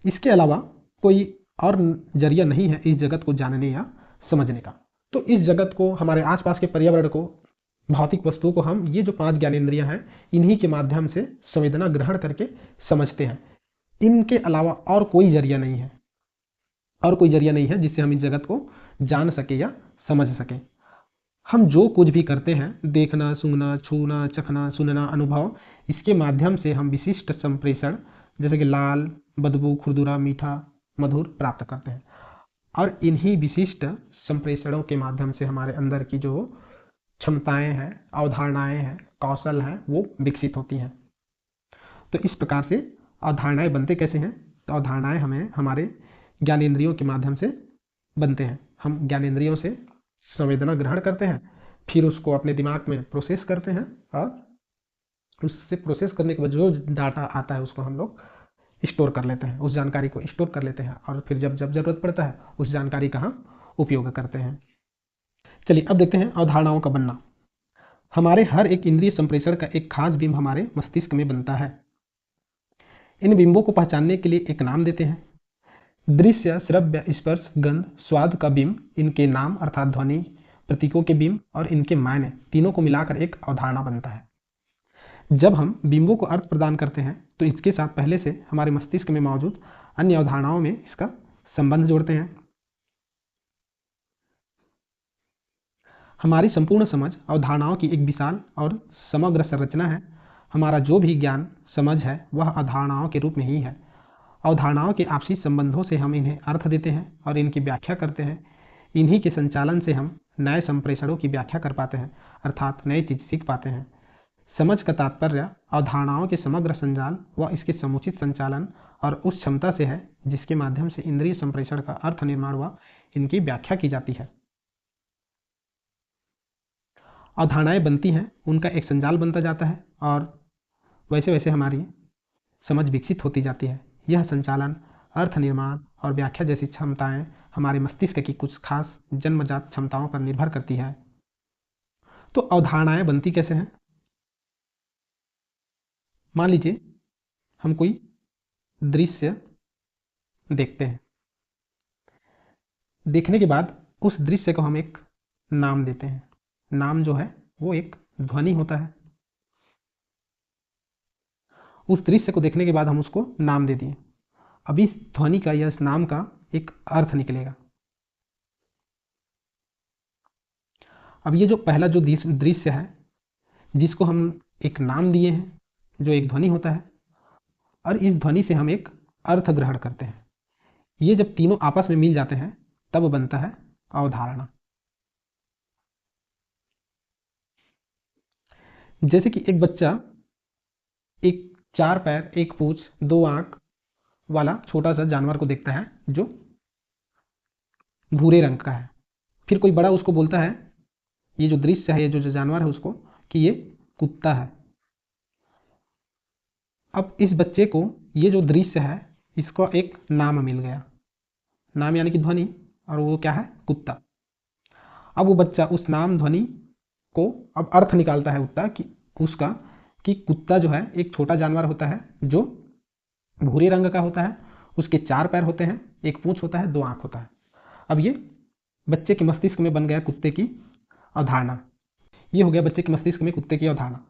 इसके अलावा कोई और जरिया नहीं है इस जगत को जानने या समझने का। तो इस जगत को, हमारे आसपास के पर्यावरण को, भौतिक वस्तुओं को हम ये जो 5 ज्ञानेंद्रियां हैं इन्हीं के माध्यम से संवेदना ग्रहण करके समझते हैं। इनके अलावा और कोई जरिया नहीं है, और कोई जरिया नहीं है जिससे हम इस जगत को जान सके या समझ सके। हम जो कुछ भी करते हैं, देखना, सूंघना, छूना, चखना, सुनना, अनुभव, इसके माध्यम से हम विशिष्ट संप्रेषण जैसे कि लाल, बदबू, खुरदुरा, मीठा, मधुर प्राप्त करते हैं और इन्हीं विशिष्ट संप्रेषणों के माध्यम से हमारे अंदर की जो क्षमताएं हैं, अवधारणाएं हैं, कौशल हैं, वो विकसित होती हैं। तो इस प्रकार से अवधारणाएं बनते कैसे हैं? तो अवधारणाएं हमें हमारे ज्ञानेंद्रियों के माध्यम से बनते हैं। हम ज्ञानेंद्रियों से संवेदना ग्रहण करते हैं, फिर उसको अपने दिमाग में प्रोसेस करते हैं और उससे प्रोसेस करने के बाद जो डाटा आता है उसको हम लोग स्टोर कर लेते हैं, उस जानकारी को स्टोर कर लेते हैं और फिर जब जब जरूरत पड़ता है उस जानकारी का हम उपयोग करते हैं। चलिए अब देखते हैं अवधारणाओं का बनना। हमारे हर एक इंद्रिय संप्रेषण का एक खास बिंब हमारे मस्तिष्क में बनता है। इन बिंबों को पहचानने के लिए एक नाम देते हैं। दृश्य, श्रव्य, स्पर्श, गंध, स्वाद का बिंब, इनके नाम अर्थात ध्वनि, प्रतीकों के बिंब और इनके मायने तीनों को मिलाकर एक अवधारणा बनता है। जब हम बिंबों को अर्थ प्रदान करते हैं तो इसके साथ पहले से हमारे मस्तिष्क में मौजूद अन्य अवधारणाओं में इसका संबंध जोड़ते हैं। हमारी संपूर्ण समझ अवधारणाओं की एक विशाल और समग्र संरचना है। हमारा जो भी ज्ञान समझ है वह अवधारणाओं के रूप में ही है। अवधारणाओं के आपसी संबंधों से हम इन्हें अर्थ देते हैं और इनकी व्याख्या करते हैं। इन्हीं के संचालन से हम नए संप्रेषणों की व्याख्या कर पाते हैं, अर्थात नई चीज सीख पाते हैं। समझ का तात्पर्य अवधारणाओं के समग्र संजाल व इसके समुचित संचालन और उस क्षमता से है जिसके माध्यम से इंद्रिय संप्रेषण का अर्थ निर्माण व इनकी व्याख्या की जाती है। अवधारणाएं बनती हैं, उनका एक संजाल बनता जाता है और वैसे वैसे हमारी समझ विकसित होती जाती है। यह संचालन, अर्थ निर्माण और व्याख्या जैसी क्षमताएं हमारे मस्तिष्क की कुछ खास जन्मजात क्षमताओं पर निर्भर करती है। तो अवधारणाएं बनती कैसे हैं? मान लीजिए हम कोई दृश्य देखते हैं। देखने के बाद उस दृश्य को हम एक नाम देते हैं। नाम जो है वो एक ध्वनि होता है। उस दृश्य को देखने के बाद हम उसको नाम दे दिए। अब इस ध्वनि का या इस नाम का एक अर्थ निकलेगा। अब ये जो पहला जो दृश्य है जिसको हम एक नाम दिए हैं, जो एक ध्वनि होता है, और इस ध्वनि से हम एक अर्थ ग्रहण करते हैं। ये जब तीनों आपस में मिल जाते हैं तब बनता है अवधारणा। जैसे कि एक बच्चा एक 4 पैर, 1 पूंछ, 2 आंख वाला छोटा सा जानवर को देखता है जो भूरे रंग का है। फिर कोई बड़ा उसको बोलता है, ये जो दृश्य है, ये जो जानवर है उसको, कि ये कुत्ता है। अब इस बच्चे को ये जो दृश्य है इसका एक नाम मिल गया। नाम यानी कि ध्वनि, और वो क्या है? कुत्ता। अब वो बच्चा उस नाम ध्वनि को अब अर्थ निकालता है उसका कि कुत्ता जो है एक छोटा जानवर होता है जो भूरे रंग का होता है, उसके 4 पैर होते हैं, 1 पूंछ होता है, 2 आंख होता है। अब ये बच्चे के मस्तिष्क में बन गया कुत्ते की अवधारणा। ये हो गया बच्चे के मस्तिष्क में कुत्ते की अवधारणा।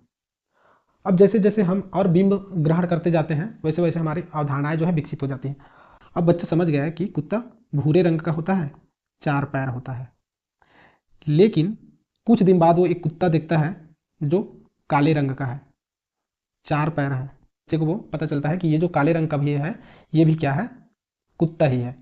अब जैसे जैसे हम और बिंब ग्रहण करते जाते हैं वैसे वैसे हमारी अवधारणाएं जो है विकसित हो जाती हैं। अब बच्चा समझ गया है कि कुत्ता भूरे रंग का होता है, 4 पैर होता है। लेकिन कुछ दिन बाद वो एक कुत्ता देखता है जो काले रंग का है, 4 पैर है। बच्चे को वो पता चलता है कि ये जो काले रंग का भी है ये भी क्या है? कुत्ता ही है।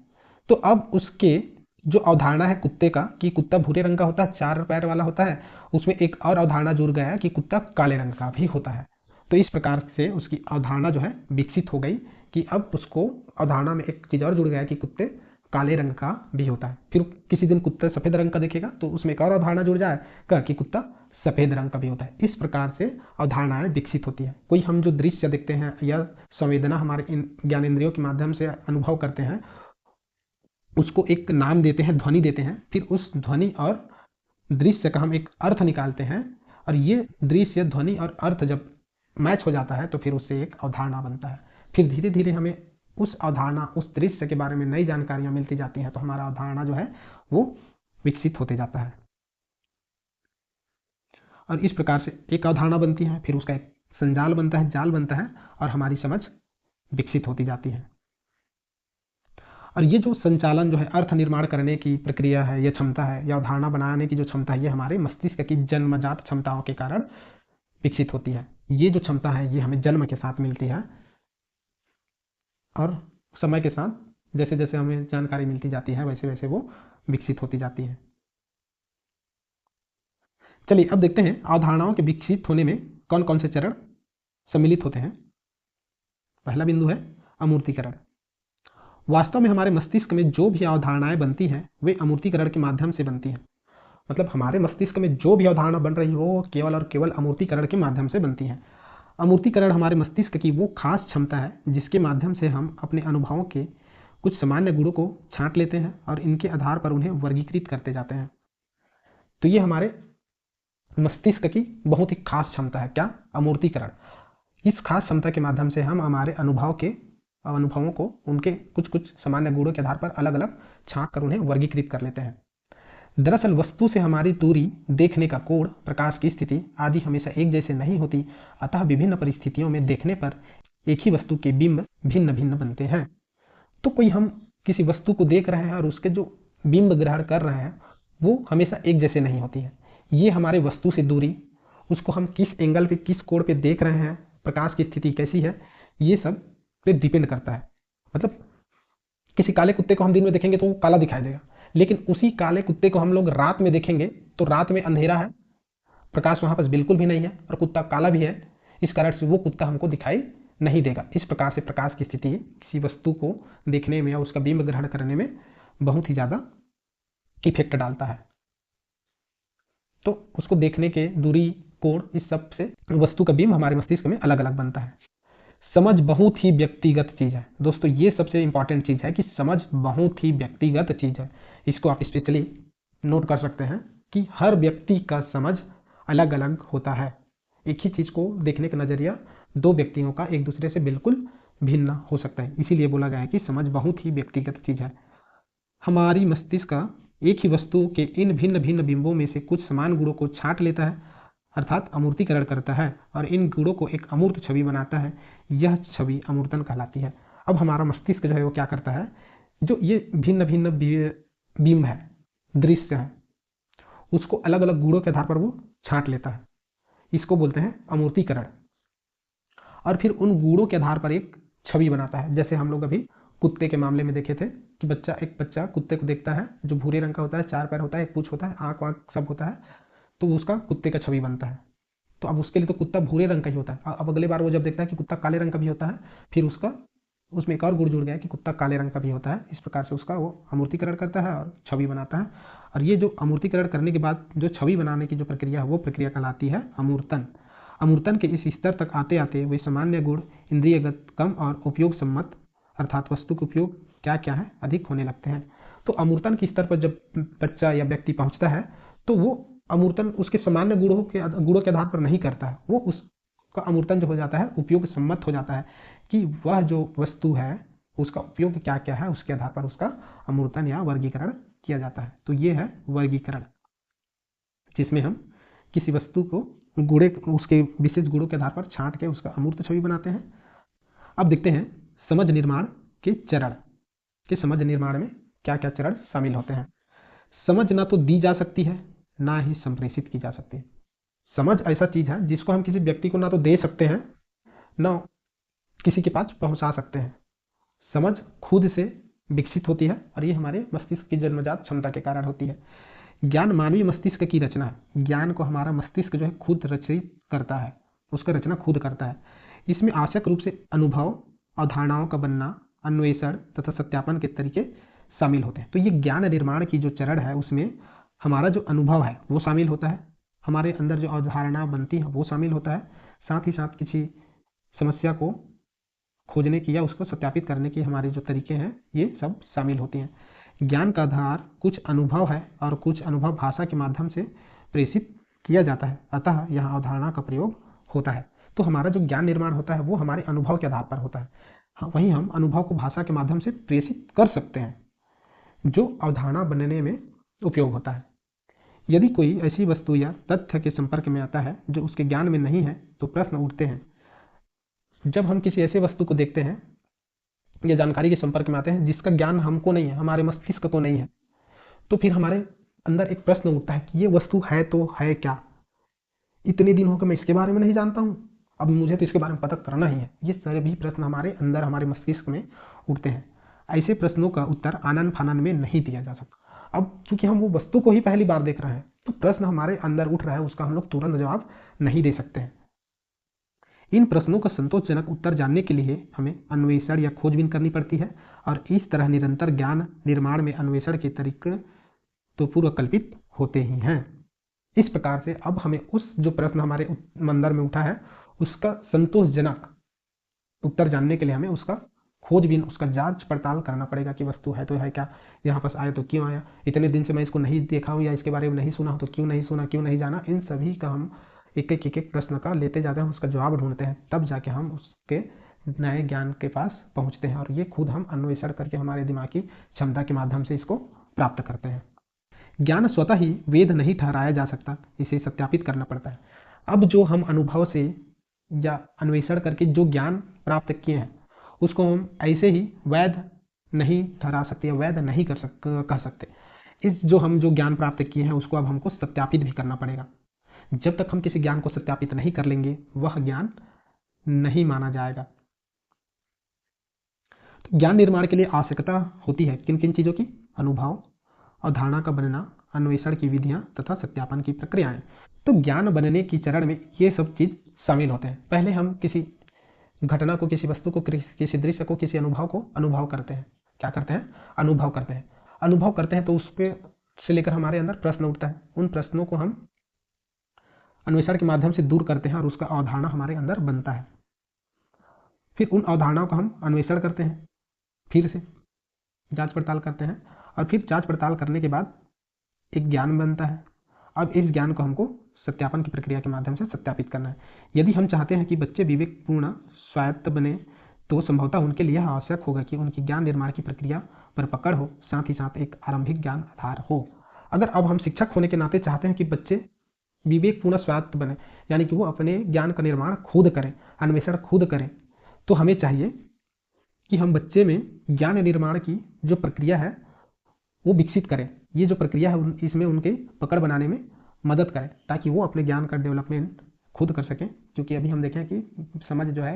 तो अब उसके जो अवधारणा है कुत्ते का कि कुत्ता भूरे रंग का होता है, 4 पैर वाला होता है, उसमें एक और अवधारणा जुड़ गया है कि कुत्ता काले रंग का भी होता है। तो इस प्रकार से उसकी अवधारणा जो है विकसित हो गई कि अब उसको अवधारणा में एक चीज और जुड़ गया कि कुत्ते काले रंग का भी होता है। फिर किसी दिन कुत्ता सफेद रंग का देखेगा तो उसमें एक और अवधारणा जुड़ जाएगा कि कुत्ता सफेद रंग का भी होता है। इस प्रकार से अवधारणाएं विकसित होती है। कोई हम जो दृश्य देखते हैं या संवेदना हमारे इन ज्ञानेंद्रियों के माध्यम से अनुभव करते हैं उसको एक नाम देते हैं, ध्वनि देते हैं। फिर उस ध्वनि और दृश्य का हम एक अर्थ निकालते हैं और ये दृश्य, ध्वनि और अर्थ जब मैच हो जाता है तो फिर उससे एक अवधारणा बनता है। फिर धीरे धीरे हमें उस अवधारणा, उस दृश्य के बारे में नई जानकारियां मिलती जाती हैं तो हमारा अवधारणा जो है वो विकसित होते जाता है। और इस प्रकार से एक अवधारणा बनती है, फिर उसका एक संजाल बनता है, जाल बनता है और हमारी समझ विकसित होती जाती है। और ये जो संचालन जो है, अर्थ निर्माण करने की प्रक्रिया है, ये क्षमता है, या अवधारणा बनाने की जो क्षमता है, ये हमारे मस्तिष्क की जन्मजात क्षमताओं के कारण विकसित होती है। ये जो क्षमता है ये हमें जन्म के साथ मिलती है और समय के साथ जैसे जैसे हमें जानकारी मिलती जाती है वैसे वैसे वो विकसित होती जाती है। चलिए अब देखते हैं अवधारणाओं के विकसित होने में कौन कौन से चरण सम्मिलित होते हैं। पहला बिंदु है अमूर्तीकरण। वास्तव में हमारे मस्तिष्क में जो भी अवधारणाएं बनती हैं वे अमूर्तीकरण के माध्यम से बनती हैं। मतलब हमारे मस्तिष्क में जो भी अवधारणा बन रही हो केवल और केवल अमूर्तीकरण के माध्यम से बनती है। अमूर्तीकरण हमारे मस्तिष्क की वो खास क्षमता है जिसके माध्यम से हम अपने अनुभवों के कुछ सामान्य गुणों को छांट लेते हैं और इनके आधार पर उन्हें वर्गीकृत करते जाते हैं। तो ये हमारे मस्तिष्क की बहुत ही खास क्षमता है। क्या? अमूर्तीकरण। इस खास क्षमता के माध्यम से हम हमारे अनुभवों को उनके कुछ कुछ सामान्य गुणों के आधार पर अलग अलग छांट कर उन्हें वर्गीकृत कर लेते हैं। दरअसल वस्तु से हमारी दूरी, देखने का कोण, प्रकाश की स्थिति आदि हमेशा एक जैसे नहीं होती, अतः विभिन्न परिस्थितियों में देखने पर एक ही वस्तु के बिंब भिन्न भिन्न बनते हैं। तो कोई हम किसी वस्तु को देख रहे हैं और उसके जो बिंब ग्रहण कर रहे हैं वो हमेशा एक जैसे नहीं होती है। ये हमारे वस्तु से दूरी, उसको हम किस एंगल पे, किस कोण पे देख रहे हैं, प्रकाश की स्थिति कैसी है, ये सब पे डिपेंड करता है। मतलब किसी काले कुत्ते को हम दिन में देखेंगे तो वो काला दिखाई देगा, लेकिन उसी काले कुत्ते को हम लोग रात में देखेंगे तो रात में अंधेरा है, प्रकाश वहां पर बिल्कुल भी नहीं है और कुत्ता काला भी है, इस कारण से वो कुत्ता हमको दिखाई नहीं देगा। इस प्रकार से प्रकाश की स्थिति किसी वस्तु को देखने में या उसका बिंब ग्रहण करने में बहुत ही ज्यादा इफेक्ट डालता है। तो उसको देखने के दूरी, कोण, इस सब से वस्तु का बिंब हमारे मस्तिष्क में अलग अलग बनता है। समझ बहुत ही व्यक्तिगत चीज है दोस्तों, ये सबसे इंपॉर्टेंट चीज है कि समझ बहुत ही व्यक्तिगत चीज है। इसको आप स्पेशली नोट कर सकते हैं कि हर व्यक्ति का समझ अलग अलग होता है। एक ही चीज को देखने का नजरिया दो व्यक्तियों का एक दूसरे से बिल्कुल भिन्न हो सकता है। इसीलिए बोला गया है कि समझ बहुत ही व्यक्तिगत चीज है। हमारी मस्तिष्क एक ही वस्तु के इन भिन्न भिन्न बिंबों में से कुछ समान गुणों को छांट लेता है, अर्थात अमूर्तीकरण करता है और इन गुणों को एक अमूर्त छवि बनाता है। यह छवि अमूर्तन कहलाती है। अब हमारा मस्तिष्क जो है वो क्या करता है, जो ये भिन्न भिन्न बिंब है, दृश्य है, उसको अलग अलग गुणों के आधार पर वो छांट लेता है। इसको बोलते हैं अमूर्तीकरण। और फिर उन गुणों के आधार पर एक छवि बनाता है। जैसे हम लोग अभी कुत्ते के मामले में देखे थे कि एक बच्चा कुत्ते को देखता है जो भूरे रंग का होता है, चार पैर होता है, एक पूंछ होता है, आंख वाँख सब होता है, तो उसका कुत्ते का छवि बनता है। तो अब उसके लिए तो कुत्ता भूरे रंग का ही होता है। अब अगली बार वो जब देखता है कि कुत्ता काले रंग का भी होता है, फिर उसमें एक और गुण जुड़ गया कि कुत्ता काले रंग का भी होता है। इस प्रकार से उसका वो अमूर्तीकरण करता है और छवि बनाता है। और ये जो अमूर्तीकरण करने के बाद जो छवि बनाने की जो प्रक्रिया है वो प्रक्रिया कहलाती है अमूर्तन। अमूर्तन के इस स्तर तक आते आते वे सामान्य गुण इंद्रियगत कम और उपयोग सम्मत, अर्थात वस्तु के उपयोग क्या क्या है अधिक होने लगते हैं। तो अमूर्तन के स्तर पर जब बच्चा या व्यक्ति पहुंचता है तो वो अमूर्तन उसके सामान्य गुणों के आधार पर नहीं करता है। वो उसका अमूर्तन जो हो जाता है उपयोग सम्मत हो जाता है कि वह जो वस्तु है उसका उपयोग क्या क्या है, उसके आधार पर उसका अमूर्तन या वर्गीकरण किया जाता है। तो ये है वर्गीकरण, जिसमें हम किसी वस्तु को उसके विशेष गुणों के आधार पर छांट के उसका अमूर्त छवि बनाते हैं। अब देखते हैं समझ निर्माण के चरण, कि समझ निर्माण में क्या क्या चरण शामिल होते हैं। समझ ना तो दी जा सकती है ना ही संप्रेषित की जा सकती है। समझ ऐसा चीज है जिसको हम किसी व्यक्ति को ना तो दे सकते हैं ना किसी के पास पहुंचा सकते हैं। समझ खुद से विकसित होती है और ये हमारे मस्तिष्क की जन्मजात क्षमता के कारण होती है। ज्ञान मानवीय मस्तिष्क की रचना है। ज्ञान को हमारा मस्तिष्क जो है खुद रचित करता है, उसका रचना खुद करता है। इसमें आवश्यक रूप से अनुभव, अवधारणाओं का बनना, अन्वेषण तथा सत्यापन के तरीके शामिल होते हैं। तो ये ज्ञान निर्माण की जो चरण है उसमें हमारा जो अनुभव है वो शामिल होता है, हमारे अंदर जो अवधारणा बनती है वो शामिल होता है, साथ ही साथ किसी समस्या को खोजने की या उसको सत्यापित करने की हमारे जो तरीके हैं ये सब शामिल होते हैं। ज्ञान का आधार कुछ अनुभव है और कुछ अनुभव भाषा के माध्यम से प्रेषित किया जाता है, अतः यहाँ अवधारणा का प्रयोग होता है। तो हमारा जो ज्ञान निर्माण होता है वो हमारे अनुभव के आधार पर होता है। वहीं हम अनुभव को भाषा के माध्यम से प्रेषित कर सकते हैं जो अवधारणा बनने में उपयोग होता है। यदि कोई ऐसी वस्तु या तथ्य के संपर्क में आता है जो उसके ज्ञान में नहीं है तो प्रश्न उठते हैं। जब हम किसी ऐसे वस्तु को देखते हैं या जानकारी के संपर्क में आते हैं जिसका ज्ञान हमको नहीं है, हमारे मस्तिष्क को नहीं है, तो फिर हमारे अंदर एक प्रश्न उठता है कि ये वस्तु है तो है क्या। इतने दिन हो गए मैं इसके बारे में नहीं जानता हूँ, अब मुझे तो इसके बारे में पता करना ही है। ये सभी प्रश्न हमारे अंदर, हमारे मस्तिष्क में उठते हैं। ऐसे प्रश्नों का उत्तर आनन फानन में नहीं दिया जा सकता। अब चूंकि हम वो वस्तु को ही पहली बार देख रहे हैं तो प्रश्न हमारे अंदर उठ रहा है, उसका हम लोग तुरंत जवाब नहीं दे सकते हैं। इन प्रश्नों का संतोषजनक उत्तर जानने के लिए हमें अन्वेषण या खोजबीन करनी पड़ती है और इस तरह निरंतर ज्ञान निर्माण में अन्वेषण के तरीके तो पूर्व कल्पित होते ही हैं। इस प्रकार से अब हमें उस जो प्रश्न हमारे अंदर में उठा है उसका संतोषजनक उत्तर जानने के लिए हमें उसका खोजबीन, उसका जांच पड़ताल करना पड़ेगा कि वस्तु है तो है क्या, यहाँ पास आया तो क्यों आया, इतने दिन से मैं इसको नहीं देखा हूँ या इसके बारे में नहीं सुना हूँ तो क्यों नहीं सुना, क्यों नहीं जाना। इन सभी का हम एक एक प्रश्न का लेते जाते हैं, उसका जवाब ढूंढते हैं, तब जाके हम उसके नए ज्ञान के पास पहुंचते हैं और ये खुद हम अन्वेषण करके हमारे दिमाग की क्षमता के माध्यम से इसको प्राप्त करते हैं। ज्ञान स्वतः ही वेद नहीं ठहराया जा सकता, इसे सत्यापित करना पड़ता है। अब जो हम अनुभव से या अन्वेषण करके जो ज्ञान प्राप्त किए हैं उसको हम ऐसे ही वैध नहीं ठहरा सकते या वैध नहीं कह सकते। इस जो ज्ञान प्राप्त किए हैं उसको अब हमको सत्यापित भी करना पड़ेगा। जब तक हम किसी ज्ञान को सत्यापित नहीं कर लेंगे वह ज्ञान नहीं माना जाएगा। तो ज्ञान निर्माण के लिए आवश्यकता होती है किन किन चीजों की? अनुभव, अवधारणा का बनना, अन्वेषण की विधियां तथा सत्यापन की प्रक्रियाएं। तो ज्ञान बनने की चरण में ये सब चीज शामिल होते हैं। पहले हम किसी घटना को, किसी वस्तु को, किसी दृश्य को, किसी अनुभव को अनुभव करते हैं। क्या करते हैं? अनुभव करते हैं। अनुभव करते हैं तो उसके से लेकर हमारे अंदर प्रश्न उठता है। उन प्रश्नों को हम अन्वेषण के माध्यम से दूर करते हैं और उसका अवधारणा हमारे अंदर बनता है। फिर उन अवधारणाओं का हम अन्वेषण करते हैं, फिर से जांच पड़ताल करते हैं और फिर जांच पड़ताल करने के बाद एक ज्ञान बनता है। अब इस ज्ञान को हमको सत्यापन की प्रक्रिया के माध्यम से सत्यापित करना है। यदि हम चाहते हैं कि बच्चे विवेकपूर्ण स्वायत्त बने तो संभवतः उनके लिए आवश्यक होगा कि उनकी ज्ञान निर्माण की प्रक्रिया पर पकड़ हो, साथ ही साथ एक आरंभिक ज्ञान आधार हो। अगर अब हम शिक्षक होने के नाते चाहते हैं कि बच्चे विवेकपूर्ण स्वायत्त बने, यानी कि वो अपने ज्ञान का निर्माण खुद करें, अन्वेषण खुद करें, तो हमें चाहिए कि हम बच्चे में ज्ञान निर्माण की जो प्रक्रिया है वो विकसित करें। ये जो प्रक्रिया है इसमें उनके पकड़ बनाने में मदद करें ताकि वो अपने ज्ञान का डेवलपमेंट खुद कर सकें। क्योंकि अभी हम देखें कि समझ जो है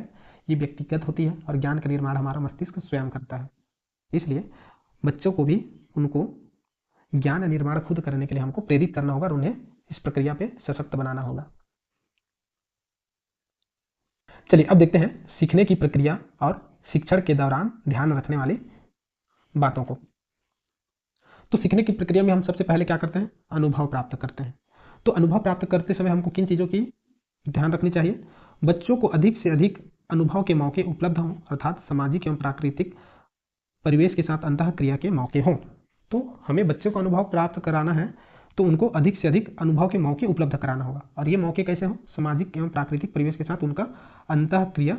ये व्यक्तिगत होती है और ज्ञान का निर्माण हमारा मस्तिष्क स्वयं करता है। इसलिए बच्चों को भी उनको ज्ञान निर्माण खुद करने के लिए हमको प्रेरित करना होगा और उन्हें इस प्रक्रिया पे सशक्त बनाना होगा। चलिए अब देखते हैं सीखने की प्रक्रिया और शिक्षण के दौरान ध्यान रखने वाली बातों को। तो सीखने की प्रक्रिया में हम सबसे पहले क्या करते हैं? अनुभव प्राप्त करते हैं। तो अनुभव प्राप्त करते समय हमको किन चीजों की ध्यान रखनी चाहिए? बच्चों को अधिक से अधिक अनुभव के मौके उपलब्ध हों, अर्थात सामाजिक एवं प्राकृतिक परिवेश के साथ अंतः क्रिया के मौके हों। तो हमें बच्चों को अनुभव प्राप्त कराना है तो उनको अधिक से अधिक अनुभव के मौके उपलब्ध कराना होगा। और ये मौके कैसे हों? सामाजिक एवं प्राकृतिक परिवेश के साथ उनका अंतः क्रिया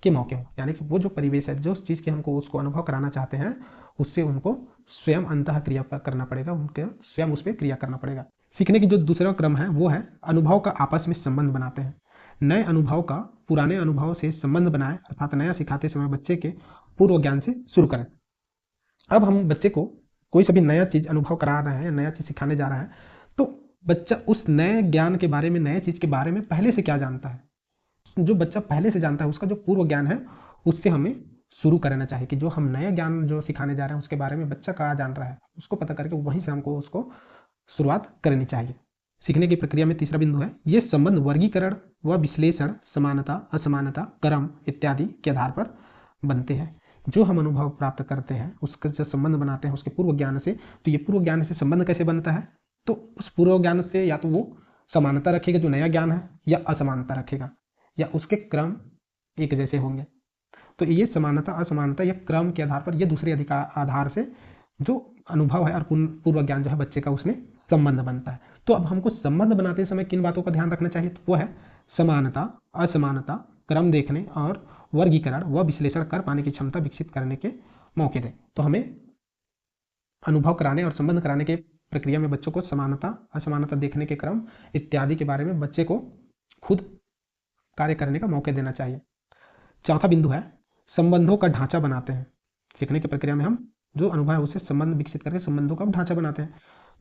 के मौके हों, यानी कि वो जो परिवेश है, जो चीज के हमको उसको अनुभव कराना चाहते हैं, उससे उनको स्वयं अंतः क्रिया करना पड़ेगा, उनके स्वयं उस पर क्रिया करना पड़ेगा। सीखने की जो दूसरा क्रम है वो है अनुभव का आपस में संबंध बनाते हैं। नए अनुभव का पुराने अनुभव से संबंध बनाए, अर्थात नया सिखाते समय बच्चे के पूर्व ज्ञान से शुरू करें। अब हम बच्चे को कोई सा भी नया चीज अनुभव करा रहे हैं, नया चीज सिखाने जा रहा है, तो बच्चा उस नए ज्ञान के बारे में, नए चीज के बारे में पहले से क्या जानता है? जो बच्चा पहले से जानता है उसका जो पूर्व ज्ञान है उससे हमें शुरू करना चाहिए कि जो हम नए ज्ञान जो सिखाने जा रहे हैं उसके बारे में बच्चा क्या जान रहा है उसको पता करके वहीं से हमको उसको शुरुआत करनी चाहिए। सीखने की प्रक्रिया में तीसरा बिंदु है ये संबंध वर्गीकरण व विश्लेषण, समानता, असमानता, क्रम इत्यादि के आधार पर बनते हैं। जो हम अनुभव प्राप्त करते हैं उसका जो संबंध बनाते हैं उसके पूर्व ज्ञान से, तो ये पूर्व ज्ञान से संबंध कैसे बनता है? तो उस पूर्व ज्ञान से या तो वो समानता रखेगा जो नया ज्ञान है, या असमानता रखेगा, या उसके क्रम एक जैसे होंगे। तो ये समानता, असमानता या क्रम के आधार पर ये दूसरे अधिकार आधार से जो अनुभव है और पूर्व ज्ञान जो है बच्चे का उसमें संबंध बनता है। तो अब हमको संबंध बनाते समय किन बातों का ध्यान रखना चाहिए? तो वो है समानता, असमानता, क्रम देखने और वर्गीकरण व विश्लेषण कर पाने की क्षमता विकसित करने के मौके दें। तो हमें अनुभव कराने और संबंध कराने के प्रक्रिया में बच्चों को समानता, असमानता देखने के क्रम इत्यादि के बारे में बच्चे को खुद कार्य करने का मौके देना चाहिए। चौथा बिंदु है संबंधों का ढांचा बनाते हैं। सीखने की प्रक्रिया में हम जो अनुभव है उससे संबंध विकसित करके संबंधों का ढांचा बनाते हैं।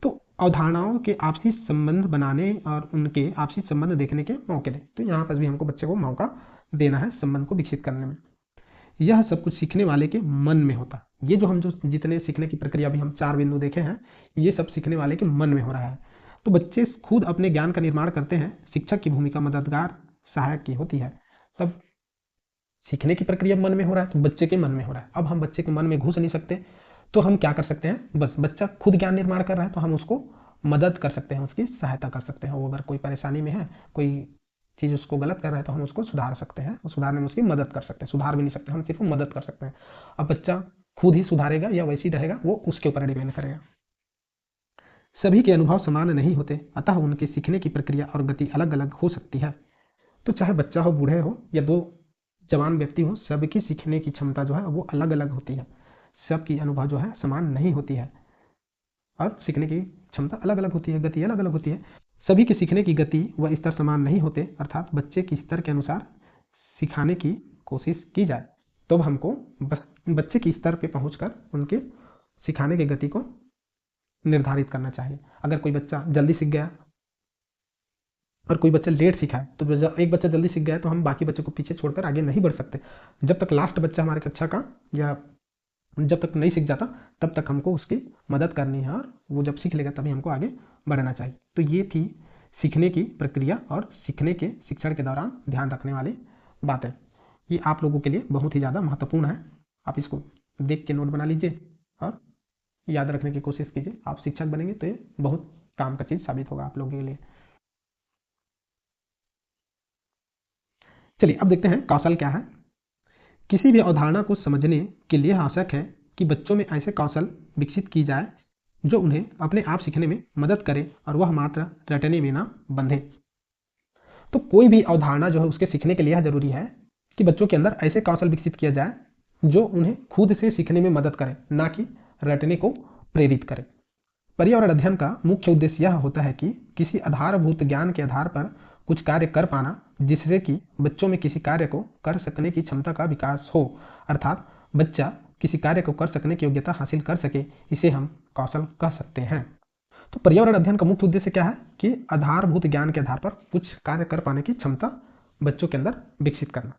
तो अवधारणाओं के आपसी संबंध बनाने और उनके आपसी संबंध देखने के मौके दें। तो यहाँ पर भी हमको बच्चे को मौका देना है संबंध को विकसित करने में। यह सब कुछ सीखने वाले के मन में होता है। ये जो हम जो जितने सीखने की प्रक्रिया भी हम 4 बिंदु देखे हैं, ये सब सीखने वाले के मन में हो रहा है। तो बच्चे खुद अपने ज्ञान का निर्माण करते हैं, शिक्षक की भूमिका मददगार सहायक की होती है। तब सीखने की प्रक्रिया मन में हो रहा है तो बच्चे के मन में हो रहा है। अब हम बच्चे के मन में घुस नहीं सकते, तो हम क्या कर सकते हैं? बस बच्चा खुद ज्ञान निर्माण कर रहा है तो हम उसको मदद कर सकते हैं, उसकी सहायता कर सकते हैं। वो अगर कोई परेशानी में है, कोई चीज़ उसको गलत कर रहा है तो हम उसको सुधार सकते हैं, और सुधारने में उसकी मदद कर सकते हैं। सुधार भी नहीं सकते, हम सिर्फ मदद कर सकते हैं। अब बच्चा खुद ही सुधारेगा या वैसे ही रहेगा, वो उसके ऊपर डिपेंड करेगा। सभी के अनुभव समान नहीं होते, अतः उनके सीखने की प्रक्रिया और गति अलग अलग हो सकती है। तो चाहे बच्चा हो, बूढ़े हो या दो जवान व्यक्ति हो, सबकी सीखने की क्षमता जो है वो अलग अलग होती है। सबकी अनुभव जो है समान नहीं होती है, और सीखने की क्षमता अलग अलग होती है, गति अलग अलग होती है। सभी के सीखने की गति व स्तर समान नहीं होते, अर्थात बच्चे के स्तर के अनुसार सिखाने की कोशिश की जाए तो हमको बच्चे के स्तर पे पहुंचकर उनके सिखाने की गति को निर्धारित करना चाहिए। अगर कोई बच्चा जल्दी सीख गया और कोई बच्चा लेट सीखा है, तो एक बच्चा जल्दी सीख गया है तो हम बाकी बच्चों को पीछे छोड़कर आगे नहीं बढ़ सकते। जब तक लास्ट बच्चा हमारे कक्षा का या जब तक नहीं सीख जाता तब तक हमको उसकी मदद करनी है, और वो जब सीख लेगा तभी हमको आगे बढ़ना चाहिए। तो ये थी सीखने की प्रक्रिया और सीखने के शिक्षण के दौरान ध्यान रखने वाली बातें। ये आप लोगों के लिए बहुत ही ज़्यादा महत्वपूर्ण है। आप इसको देख के नोट बना लीजिए और याद रखने की कोशिश कीजिए। आप शिक्षक बनेंगे तो ये बहुत काम का चीज़ साबित होगा आप लोगों के लिए। चलिए अब देखते हैं कौशल क्या है। किसी भी अवधारणा को समझने के लिए आवश्यक है कि बच्चों में ऐसे कौशल विकसित की जाए जो उन्हें अपने आप सीखने में मदद करे और वह मात्र रटने में ना बंधे। तो कोई भी अवधारणा जो है उसके सीखने के लिए यह जरूरी है कि बच्चों के अंदर ऐसे कौशल विकसित किया जाए जो उन्हें खुद से सीखने में मदद करे, ना कि रटने को प्रेरित करे। पर्यावरण अध्ययन का मुख्य उद्देश्य यह होता है कि किसी आधारभूत ज्ञान के आधार पर कुछ कार्य कर पाना, जिससे कि बच्चों में किसी कार्य को कर सकने की क्षमता का विकास हो, अर्थात बच्चा किसी कार्य को कर सकने की योग्यता हासिल कर सके, इसे हम कौशल कह सकते हैं। तो पर्यावरण अध्ययन का मुख्य उद्देश्य क्या है कि आधारभूत ज्ञान के आधार पर कुछ कार्य कर पाने की क्षमता बच्चों के अंदर विकसित करना।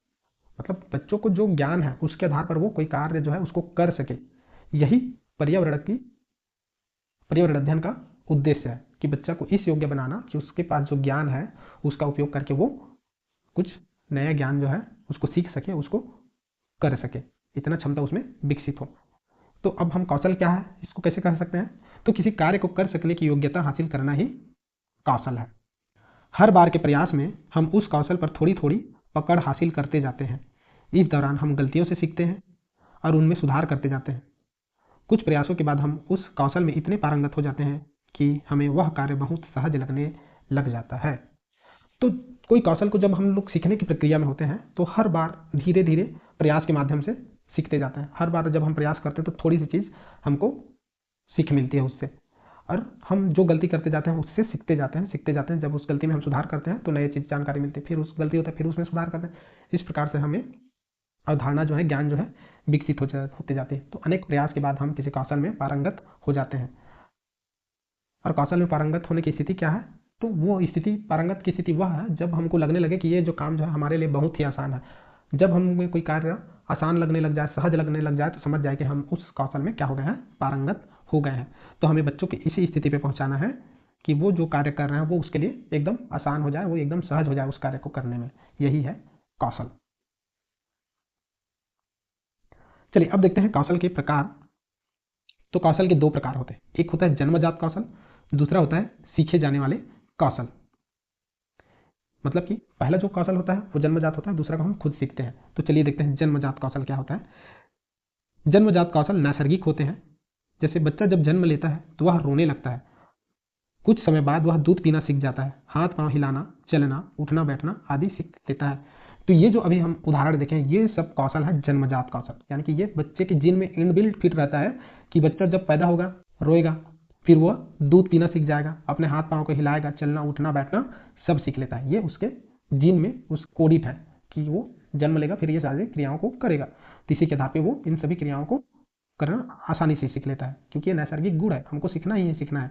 मतलब बच्चों को जो ज्ञान है उसके आधार पर वो कोई कार्य जो है उसको कर सके, यही पर्यावरण अध्ययन का उद्देश्य है कि बच्चा को इस योग्य बनाना कि उसके पास जो ज्ञान है उसका उपयोग करके वो कुछ नया ज्ञान जो है उसको सीख सके, उसको कर सके, इतना क्षमता उसमें विकसित हो। तो अब हम कौशल क्या है इसको कैसे कह सकते हैं? तो किसी कार्य को कर सकने की योग्यता हासिल करना ही कौशल है। हर बार के प्रयास में हम उस कौशल पर थोड़ी थोड़ी पकड़ हासिल करते जाते हैं। इस दौरान हम गलतियों से सीखते हैं और उनमें सुधार करते जाते हैं। कुछ प्रयासों के बाद हम उस कौशल में इतने पारंगत हो जाते हैं कि हमें वह कार्य बहुत सहज लगने लग जाता है। तो कोई कौशल को जब हम लोग सीखने की प्रक्रिया में होते हैं तो हर बार धीरे धीरे प्रयास के माध्यम से सीखते जाते हैं। हर बार जब हम प्रयास करते हैं तो थोड़ी सी चीज़ हमको सीख मिलती है उससे, और हम जो गलती करते जाते हैं उससे सीखते जाते हैं, सीखते जाते हैं। जब उस गलती में हम सुधार करते हैं तो नई चीज़ जानकारी मिलती है, फिर उस गलती होता है फिर उसमें सुधार करते हैं। इस प्रकार से हमें अवधारणा जो है, ज्ञान जो है विकसित होते जाते हैं। तो अनेक प्रयास के बाद हम किसी कौशल में पारंगत हो जाते हैं। और कौशल में पारंगत होने की स्थिति क्या है? तो वो स्थिति, पारंगत की स्थिति वह है जब हमको लगने लगे कि ये जो काम जो है हमारे लिए बहुत ही आसान है। जब हमें कोई कार्य आसान लगने लग जाए, सहज लगने लग जाए, तो समझ जाए कि हम उस कौशल में क्या हो गए हैं, पारंगत हो गए हैं। तो हमें बच्चों की इसी स्थिति पे पहुंचाना है कि वो जो कार्य कर रहे हैं वो उसके लिए एकदम आसान हो जाए, वो एकदम सहज हो जाए उस कार्य को करने में। यही है कौशल। चलिए अब देखते हैं कौशल के प्रकार। तो कौशल के दो प्रकार होते हैं, एक होता है जन्मजात कौशल, दूसरा होता है सीखे जाने वाले कौशल। मतलब कि पहला जो कौशल होता है वो जन्मजात होता है, दूसरा को हम खुद सीखते हैं। तो चलिए देखते हैं जन्मजात कौशल क्या होता है। जन्मजात कौशल नैसर्गिक होते हैं। जैसे बच्चा जब जन्म लेता है तो वह रोने लगता है, कुछ समय बाद वह दूध पीना सीख जाता है, हाथ पांव हिलाना, चलना, उठना बैठना आदि सीख लेता है। तो ये जो अभी हम उदाहरण देखें ये सब कौशल है जन्मजात कौशल, यानी कि ये बच्चे के जीन में इनबिल्ट फिट रहता है कि बच्चा जब पैदा होगा रोएगा, फिर वह दूध पीना सीख जाएगा, अपने हाथ पांव को हिलाएगा, चलना उठना बैठना सब सीख लेता है। ये उसके जीन में उस कोडित है कि वो जन्म लेगा फिर ये सारी क्रियाओं को करेगा। तो इसी के आधार पर वो इन सभी क्रियाओं को करना आसानी से सीख लेता है, क्योंकि ये नैसर्गिक गुण है, हमको सीखना ही है, सीखना है।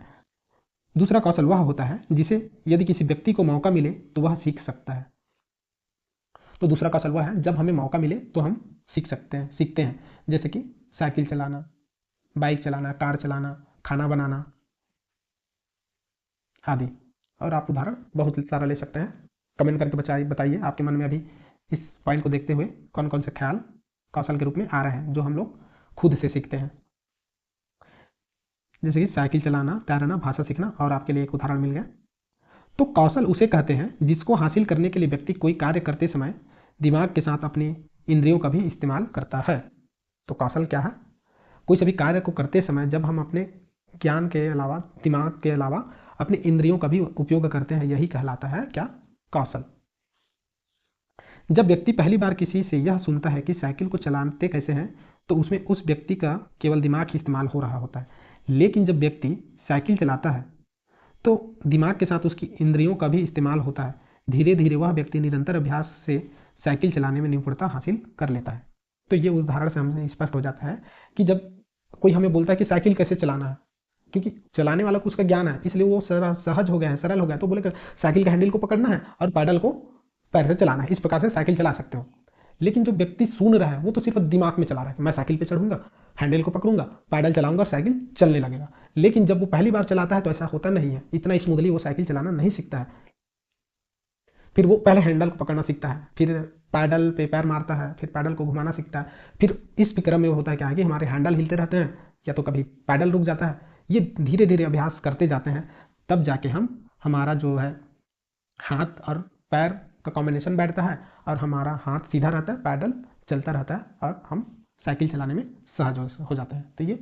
दूसरा कौशल वह होता है जिसे यदि किसी व्यक्ति को मौका मिले तो वह सीख सकता है। तो दूसरा कौशल वह है जब हमें मौका मिले तो हम सीखते हैं। जैसे कि साइकिल चलाना, बाइक चलाना, कार चलाना, खाना बनाना आदि। और आप उदाहरण बहुत सारा ले सकते हैं। कमेंट करके बताइए आपके मन में अभी इस पॉइंट को देखते हुए कौन कौन से ख्याल कौशल के रूप में आ रहे हैं जो हम लोग खुद से सीखते हैं। जैसे कि साइकिल चलाना, तैरना, भाषा सीखना, और आपके लिए एक उदाहरण मिल गया। तो कौशल उसे कहते हैं जिसको हासिल करने के लिए व्यक्ति कोई कार्य करते समय दिमाग के साथ अपने इंद्रियों का भी इस्तेमाल करता है। तो कौशल क्या है? कोई सभी कार्य को करते समय जब हम अपने ज्ञान के अलावा, दिमाग के अलावा अपने इंद्रियों का भी उपयोग करते हैं, यही कहलाता है क्या? कौशल। जब व्यक्ति पहली बार किसी से यह सुनता है कि साइकिल को चलाते कैसे हैं, तो उसमें उस व्यक्ति का केवल दिमाग ही इस्तेमाल हो रहा होता है। लेकिन जब व्यक्ति साइकिल चलाता है तो दिमाग के साथ उसकी इंद्रियों का भी इस्तेमाल होता है। धीरे धीरे वह व्यक्ति निरंतर अभ्यास से साइकिल चलाने में निपुणता हासिल कर लेता है। तो ये उदाहरण से हमें स्पष्ट हो जाता है कि जब कोई हमें बोलता है कि साइकिल कैसे चलाना है, क्योंकि चलाने वाला को उसका ज्ञान है, इसलिए वो सहज हो गया है, सरल हो गया, तो बोले साइकिल का हैंडल को पकड़ना है और पैडल को पैर से चलाना है, इस प्रकार से साइकिल चला सकते हो। लेकिन जो व्यक्ति सुन रहा है वो तो सिर्फ दिमाग में चला रहा है, मैं साइकिल पे चढ़ूंगा, हैंडल को पकड़ूंगा, पैडल चलाऊंगा और साइकिल चलने लगेगा। लेकिन जब वो पहली बार चलाता है तो ऐसा होता नहीं है, इतना स्मूथली वो साइकिल चलाना नहीं सीखता है। फिर वो पहले हैंडल को पकड़ना सीखता है, फिर पैडल पे पैर मारता है, फिर पैडल को घुमाना सीखता है। फिर इस क्रम में होता है क्या है कि हमारे हैंडल हिलते रहते हैं या तो कभी पैडल रुक जाता है। ये धीरे धीरे अभ्यास करते जाते हैं, तब जाके हम हमारा जो है हाथ और पैर का कॉम्बिनेशन बैठता है और हमारा हाथ सीधा रहता है, पैडल चलता रहता है और हम साइकिल चलाने में सहज हो जाते हैं। तो ये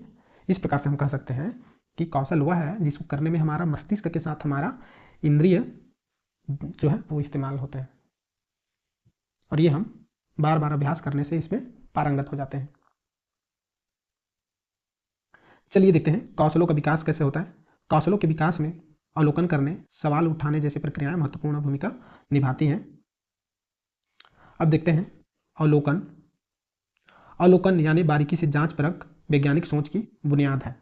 इस प्रकार से हम कह सकते हैं कि कौशल वह है जिसको करने में हमारा मस्तिष्क के साथ हमारा इंद्रिय जो है वो इस्तेमाल होते हैं, और ये हम बार बार अभ्यास करने से इसमें पारंगत हो जाते हैं। चलिए देखते हैं कौशलों का विकास कैसे होता है। कौशलों के विकास में अवलोकन करने, सवाल उठाने जैसी प्रक्रियाएं महत्वपूर्ण भूमिका निभाती हैं। अब देखते हैं अवलोकन। अवलोकन यानी बारीकी से जांच परख वैज्ञानिक सोच की बुनियाद है।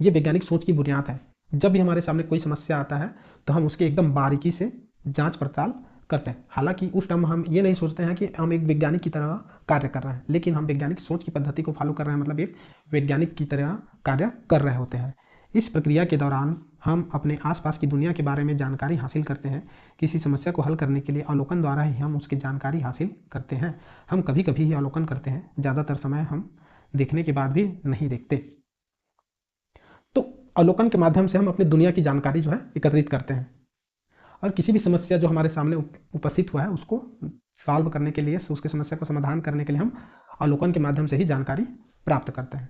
ये वैज्ञानिक सोच की बुनियाद है। जब भी हमारे सामने कोई समस्या आता है तो हम उसके एकदम बारीकी से जांच पड़ताल करते हैं। हालांकि उस टाइम हम ये नहीं सोचते हैं कि हम एक वैज्ञानिक की तरह कार्य कर रहे हैं, लेकिन हम वैज्ञानिक सोच की पद्धति को फॉलो कर रहे हैं, मतलब एक वैज्ञानिक की तरह कार्य कर रहे होते हैं। इस प्रक्रिया के दौरान हम अपने आसपास की दुनिया के बारे में जानकारी हासिल करते हैं। किसी समस्या को हल करने के लिए अवलोकन द्वारा ही हम उसकी जानकारी हासिल करते हैं। हम कभी कभी ही अवलोकन करते हैं, ज़्यादातर समय हम देखने के बाद भी नहीं देखते। तो अवलोकन के माध्यम से हम अपनी दुनिया की जानकारी जो है एकत्रित करते हैं, और किसी भी समस्या जो हमारे सामने उपस्थित हुआ है उसको सॉल्व करने के लिए, उसकी समस्या को समाधान करने के लिए हम अवलोकन के माध्यम से ही जानकारी प्राप्त करते हैं।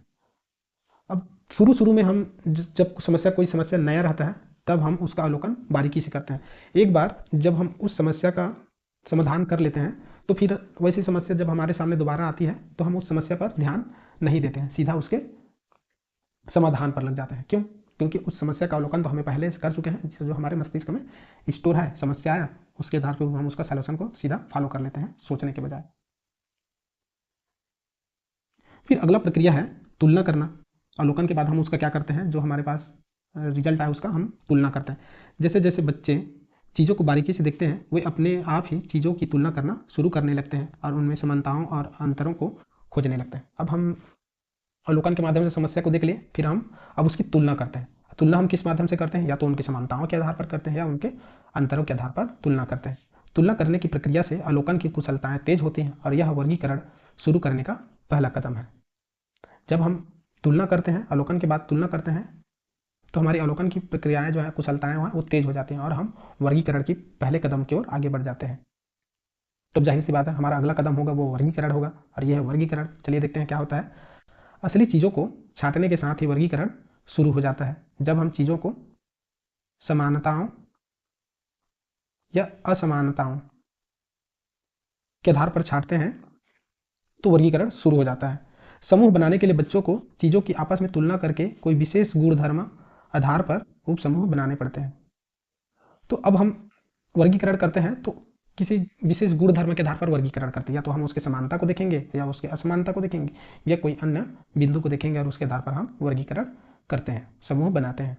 अब शुरू शुरू में हम जब कोई समस्या नया रहता है तब हम उसका अवलोकन बारीकी से करते हैं। एक बार जब हम उस समस्या का समाधान कर लेते हैं तो फिर वैसी समस्या जब हमारे सामने दोबारा आती है तो हम उस समस्या पर ध्यान नहीं देते हैं, सीधा उसके समाधान पर लग जाते हैं। क्यों? क्योंकि उस समस्या का अवलोकन तो हमें पहले से कर चुके हैं, जिससे जो हमारे मस्तिष्क में स्टोर है, समस्या है, उसके आधार पर हम उसका सलूशन को सीधा फॉलो कर लेते हैं सोचने के बजाय। फिर अगला प्रक्रिया है तुलना करना। अवलोकन के बाद हम उसका क्या करते हैं, जो हमारे पास रिजल्ट आए उसका हम तुलना करते हैं। जैसे जैसे बच्चे चीज़ों को बारीकी से देखते हैं वे अपने आप ही चीज़ों की तुलना करना शुरू करने लगते हैं और उनमें समानताओं और अंतरों को खोजने लगते हैं। अब हम अवलोकन के माध्यम से समस्या को देख लिए, फिर हम अब उसकी तुलना करते हैं। तुलना हम किस माध्यम से करते हैं? या तो उनकी समानताओं के आधार पर करते हैं या उनके अंतरों के आधार पर तुलना करते हैं। तुलना करने की प्रक्रिया से अवलोकन की कुशलताएं तेज होती हैं और यह वर्गीकरण शुरू करने का पहला कदम है। जब हम तुलना करते हैं, अवलोकन के बाद तुलना करते हैं, तो हमारी अवलोकन की प्रक्रियाएं जो है, कुशलताएं वो तेज हो जाती हैं और हम वर्गीकरण की पहले कदम की ओर आगे बढ़ जाते हैं। तो जाहिर सी बात है हमारा अगला कदम होगा वो वर्गीकरण होगा, और यह है वर्गीकरण। चलिए देखते हैं क्या होता है। असली चीज़ों को छांटने के साथ ही वर्गीकरण शुरू हो जाता है। जब हम चीज़ों को समानताओं या असमानताओं के आधार पर छांटते हैं तो वर्गीकरण शुरू हो जाता है। समूह बनाने के लिए बच्चों को चीज़ों की आपस में तुलना करके कोई विशेष गुणधर्म आधार पर उपसमूह बनाने पड़ते हैं। तो अब हम वर्गीकरण करते हैं तो किसी विशेष गुण धर्म के आधार पर वर्गीकरण करते हैं, या तो हम उसके समानता को देखेंगे या उसके असमानता को देखेंगे या कोई अन्य बिंदु को देखेंगे और उसके आधार पर हम वर्गीकरण करते हैं, समूह बनाते हैं।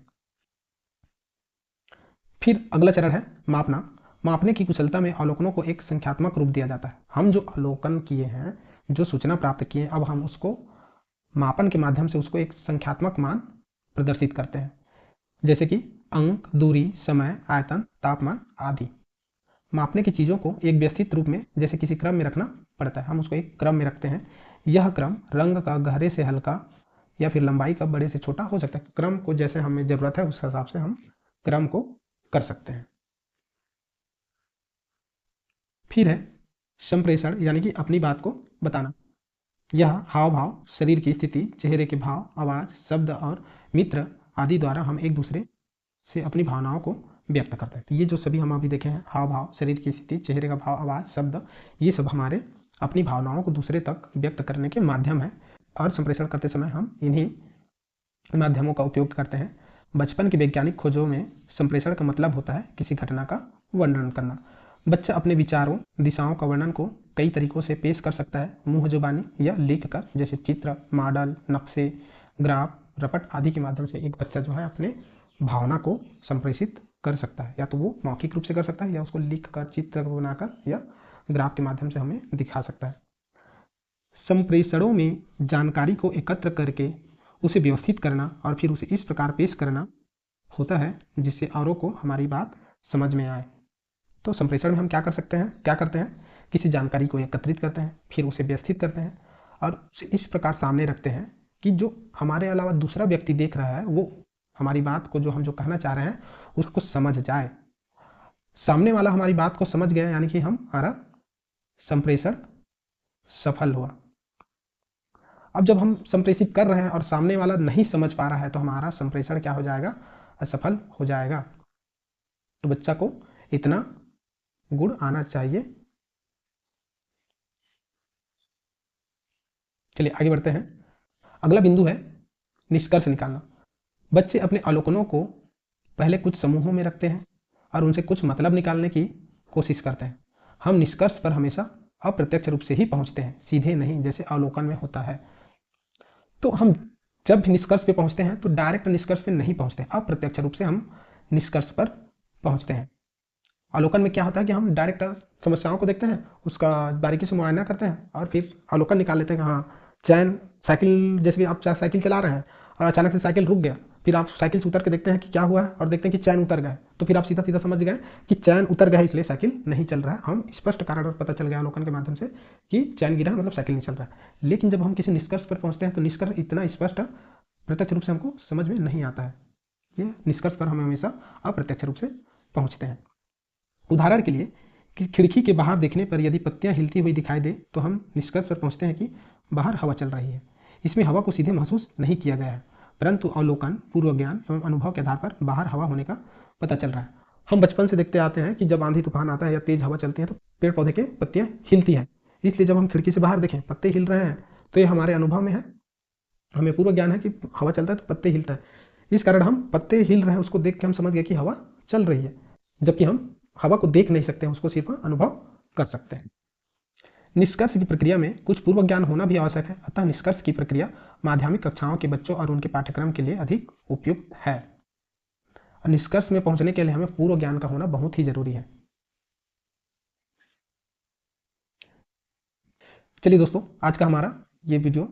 फिर अगला चरण है मापना। मापने की कुशलता में अवलोकनों को एक संख्यात्मक रूप दिया जाता है। हम जो अवलोकन किए हैं, जो सूचना प्राप्त किए, अब हम उसको मापन के माध्यम से उसको एक संख्यात्मक मान प्रदर्शित करते हैं, जैसे कि अंक, दूरी, समय, आयतन, तापमान आदि। मापने की चीज़ों को एक व्यवस्थित रूप में जैसे किसी क्रम में रखना पड़ता है, हम उसको एक क्रम में रखते हैं। यह क्रम रंग का गहरे से हल्का या फिर लंबाई का बड़े से छोटा हो सकता है। क्रम को जैसे हमें ज़रूरत है उस हिसाब से हम क्रम को कर सकते हैं। फिर है संप्रेषण, यानी कि अपनी बात को बताना। यह हाव भाव, शरीर की स्थिति, चेहरे के भाव, आवाज, शब्द और मित्र आदि द्वारा हम एक दूसरे से अपनी भावनाओं को व्यक्त करते हैं। तो ये जो सभी हम अभी देखे हैं, हाव भाव, शरीर की स्थिति, चेहरे का भाव, आवाज, शब्द, ये सब हमारे अपनी भावनाओं को दूसरे तक व्यक्त करने के माध्यम है और संप्रेषण करते समय हम इन्हीं माध्यमों का उपयोग करते हैं। बचपन की वैज्ञानिक खोजों में संप्रेषण का मतलब होता है किसी घटना का वर्णन करना। बच्चा अपने विचारों, दिशाओं का वर्णन को कई तरीकों से पेश कर सकता है, मुंह जुबानी या लिख कर, जैसे चित्र, मॉडल, नक्शे, ग्राफ, रपट आदि के माध्यम से एक बच्चा जो है अपने भावना को संप्रेषित कर सकता है। या तो वो मौखिक रूप से कर सकता है या उसको लिख कर, चित्र बनाकर या ग्राफ के माध्यम से हमें दिखा सकता है। संप्रेषणों में जानकारी को एकत्र करके उसे व्यवस्थित करना और फिर उसे इस प्रकार पेश करना होता है जिससे औरों को हमारी बात समझ में आए। तो संप्रेषण में हम क्या कर सकते हैं, क्या करते हैं, किसी जानकारी को एकत्रित करते हैं, फिर उसे व्यवस्थित करते हैं और उसे इस प्रकार सामने रखते हैं कि जो हमारे अलावा दूसरा व्यक्ति देख रहा है वो हमारी बात को, जो हम जो कहना चाह रहे हैं, उसको समझ जाए। सामने वाला हमारी बात को समझ गया यानी कि हमारा संप्रेषण सफल हुआ। अब जब हम संप्रेषित कर रहे हैं और सामने वाला नहीं समझ पा रहा है तो हमारा संप्रेषण क्या हो जाएगा, असफल हो जाएगा। तो बच्चा को इतना गुण आना चाहिए। चलिए आगे बढ़ते हैं। अगला बिंदु है निष्कर्ष निकालना। बच्चे अपने अवलोकनों को पहले कुछ समूहों में रखते हैं और उनसे कुछ मतलब निकालने की कोशिश करते हैं। हम निष्कर्ष पर हमेशा अप्रत्यक्ष रूप से ही पहुंचते हैं, सीधे नहीं जैसे अवलोकन में होता है। तो हम जब भी निष्कर्ष पे पहुंचते हैं तो डायरेक्ट निष्कर्ष पे नहीं पहुंचते, अप्रत्यक्ष रूप से हम निष्कर्ष पर पहुंचते हैं। अवलोकन में क्या होता है कि हम डायरेक्ट समस्याओं को देखते हैं, उसका बारीकी से मुआयना करते हैं और फिर अवलोकन निकाल लेते हैं कि हाँ चैन, साइकिल, जैसे कि आप साइकिल चला रहे हैं और अचानक से साइकिल रुक गया, फिर आप साइकिल से उतर के देखते हैं कि क्या हुआ है और देखते हैं कि चैन उतर गया, तो फिर आप सीधा सीधा समझ गए कि चैन उतर गया इसलिए साइकिल नहीं चल रहा है। हम स्पष्ट कारण पता चल गया अवलोकन के माध्यम से कि चैन गिरा मतलब साइकिल नहीं चल रहा है। लेकिन जब हम किसी निष्कर्ष पर पहुंचते हैं तो निष्कर्ष इतना स्पष्ट प्रत्यक्ष रूप से हमको समझ में नहीं आता है। ये निष्कर्ष पर हम हमेशा अप्रत्यक्ष रूप से पहुंचते हैं। उदाहरण के लिए कि खिड़की के बाहर देखने पर यदि पत्तियां हिलती हुई दिखाई दे तो हम निष्कर्ष पर पहुंचते हैं कि बाहर हवा चल रही है। इसमें हवा को सीधे महसूस नहीं किया गया है, परंतु अवलोकन, पूर्व ज्ञान एवं अनुभव के आधार पर बाहर हवा होने का पता चल रहा है। हम बचपन से देखते आते हैं कि जब आंधी तूफान आता है या तेज हवा चलती है तो पेड़ पौधे के पत्तियां हिलती है। इसलिए जब हम खिड़की से बाहर देखें पत्ते हिल रहे हैं तो ये हमारे अनुभव में है, हमें पूर्व ज्ञान है कि हवा चलता है तो पत्ते हिलता है। इस कारण हम पत्ते हिल रहे हैं उसको देख के हम समझ गए कि हवा चल रही है, जबकि हम हवा को देख नहीं सकते हैं, उसको सिर्फ अनुभव कर सकते हैं। निष्कर्ष की प्रक्रिया में कुछ पूर्व ज्ञान होना भी आवश्यक है, अतः निष्कर्ष की प्रक्रिया माध्यमिक कक्षाओं के बच्चों और उनके पाठ्यक्रम के लिए अधिक उपयुक्त है। और निष्कर्ष में पहुंचने के लिए हमें पूर्व ज्ञान का होना बहुत ही जरूरी है। चलिए दोस्तों, आज का हमारा ये वीडियो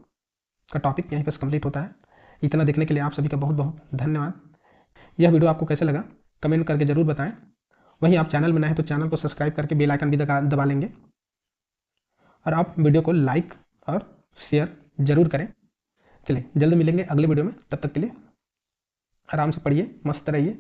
का टॉपिक यहीं पर कंप्लीट होता है। इतना देखने के लिए आप सभी का बहुत बहुत धन्यवाद। यह वीडियो आपको कैसे लगा कमेंट करके जरूर बताएं। वहीं आप चैनल में नए हैं तो चैनल को सब्सक्राइब करके बेल आइकन भी दबा लेंगे और आप वीडियो को लाइक और शेयर जरूर करें। चलिए जल्द मिलेंगे अगले वीडियो में, तब तक के लिए आराम से पढ़िए, मस्त रहिए।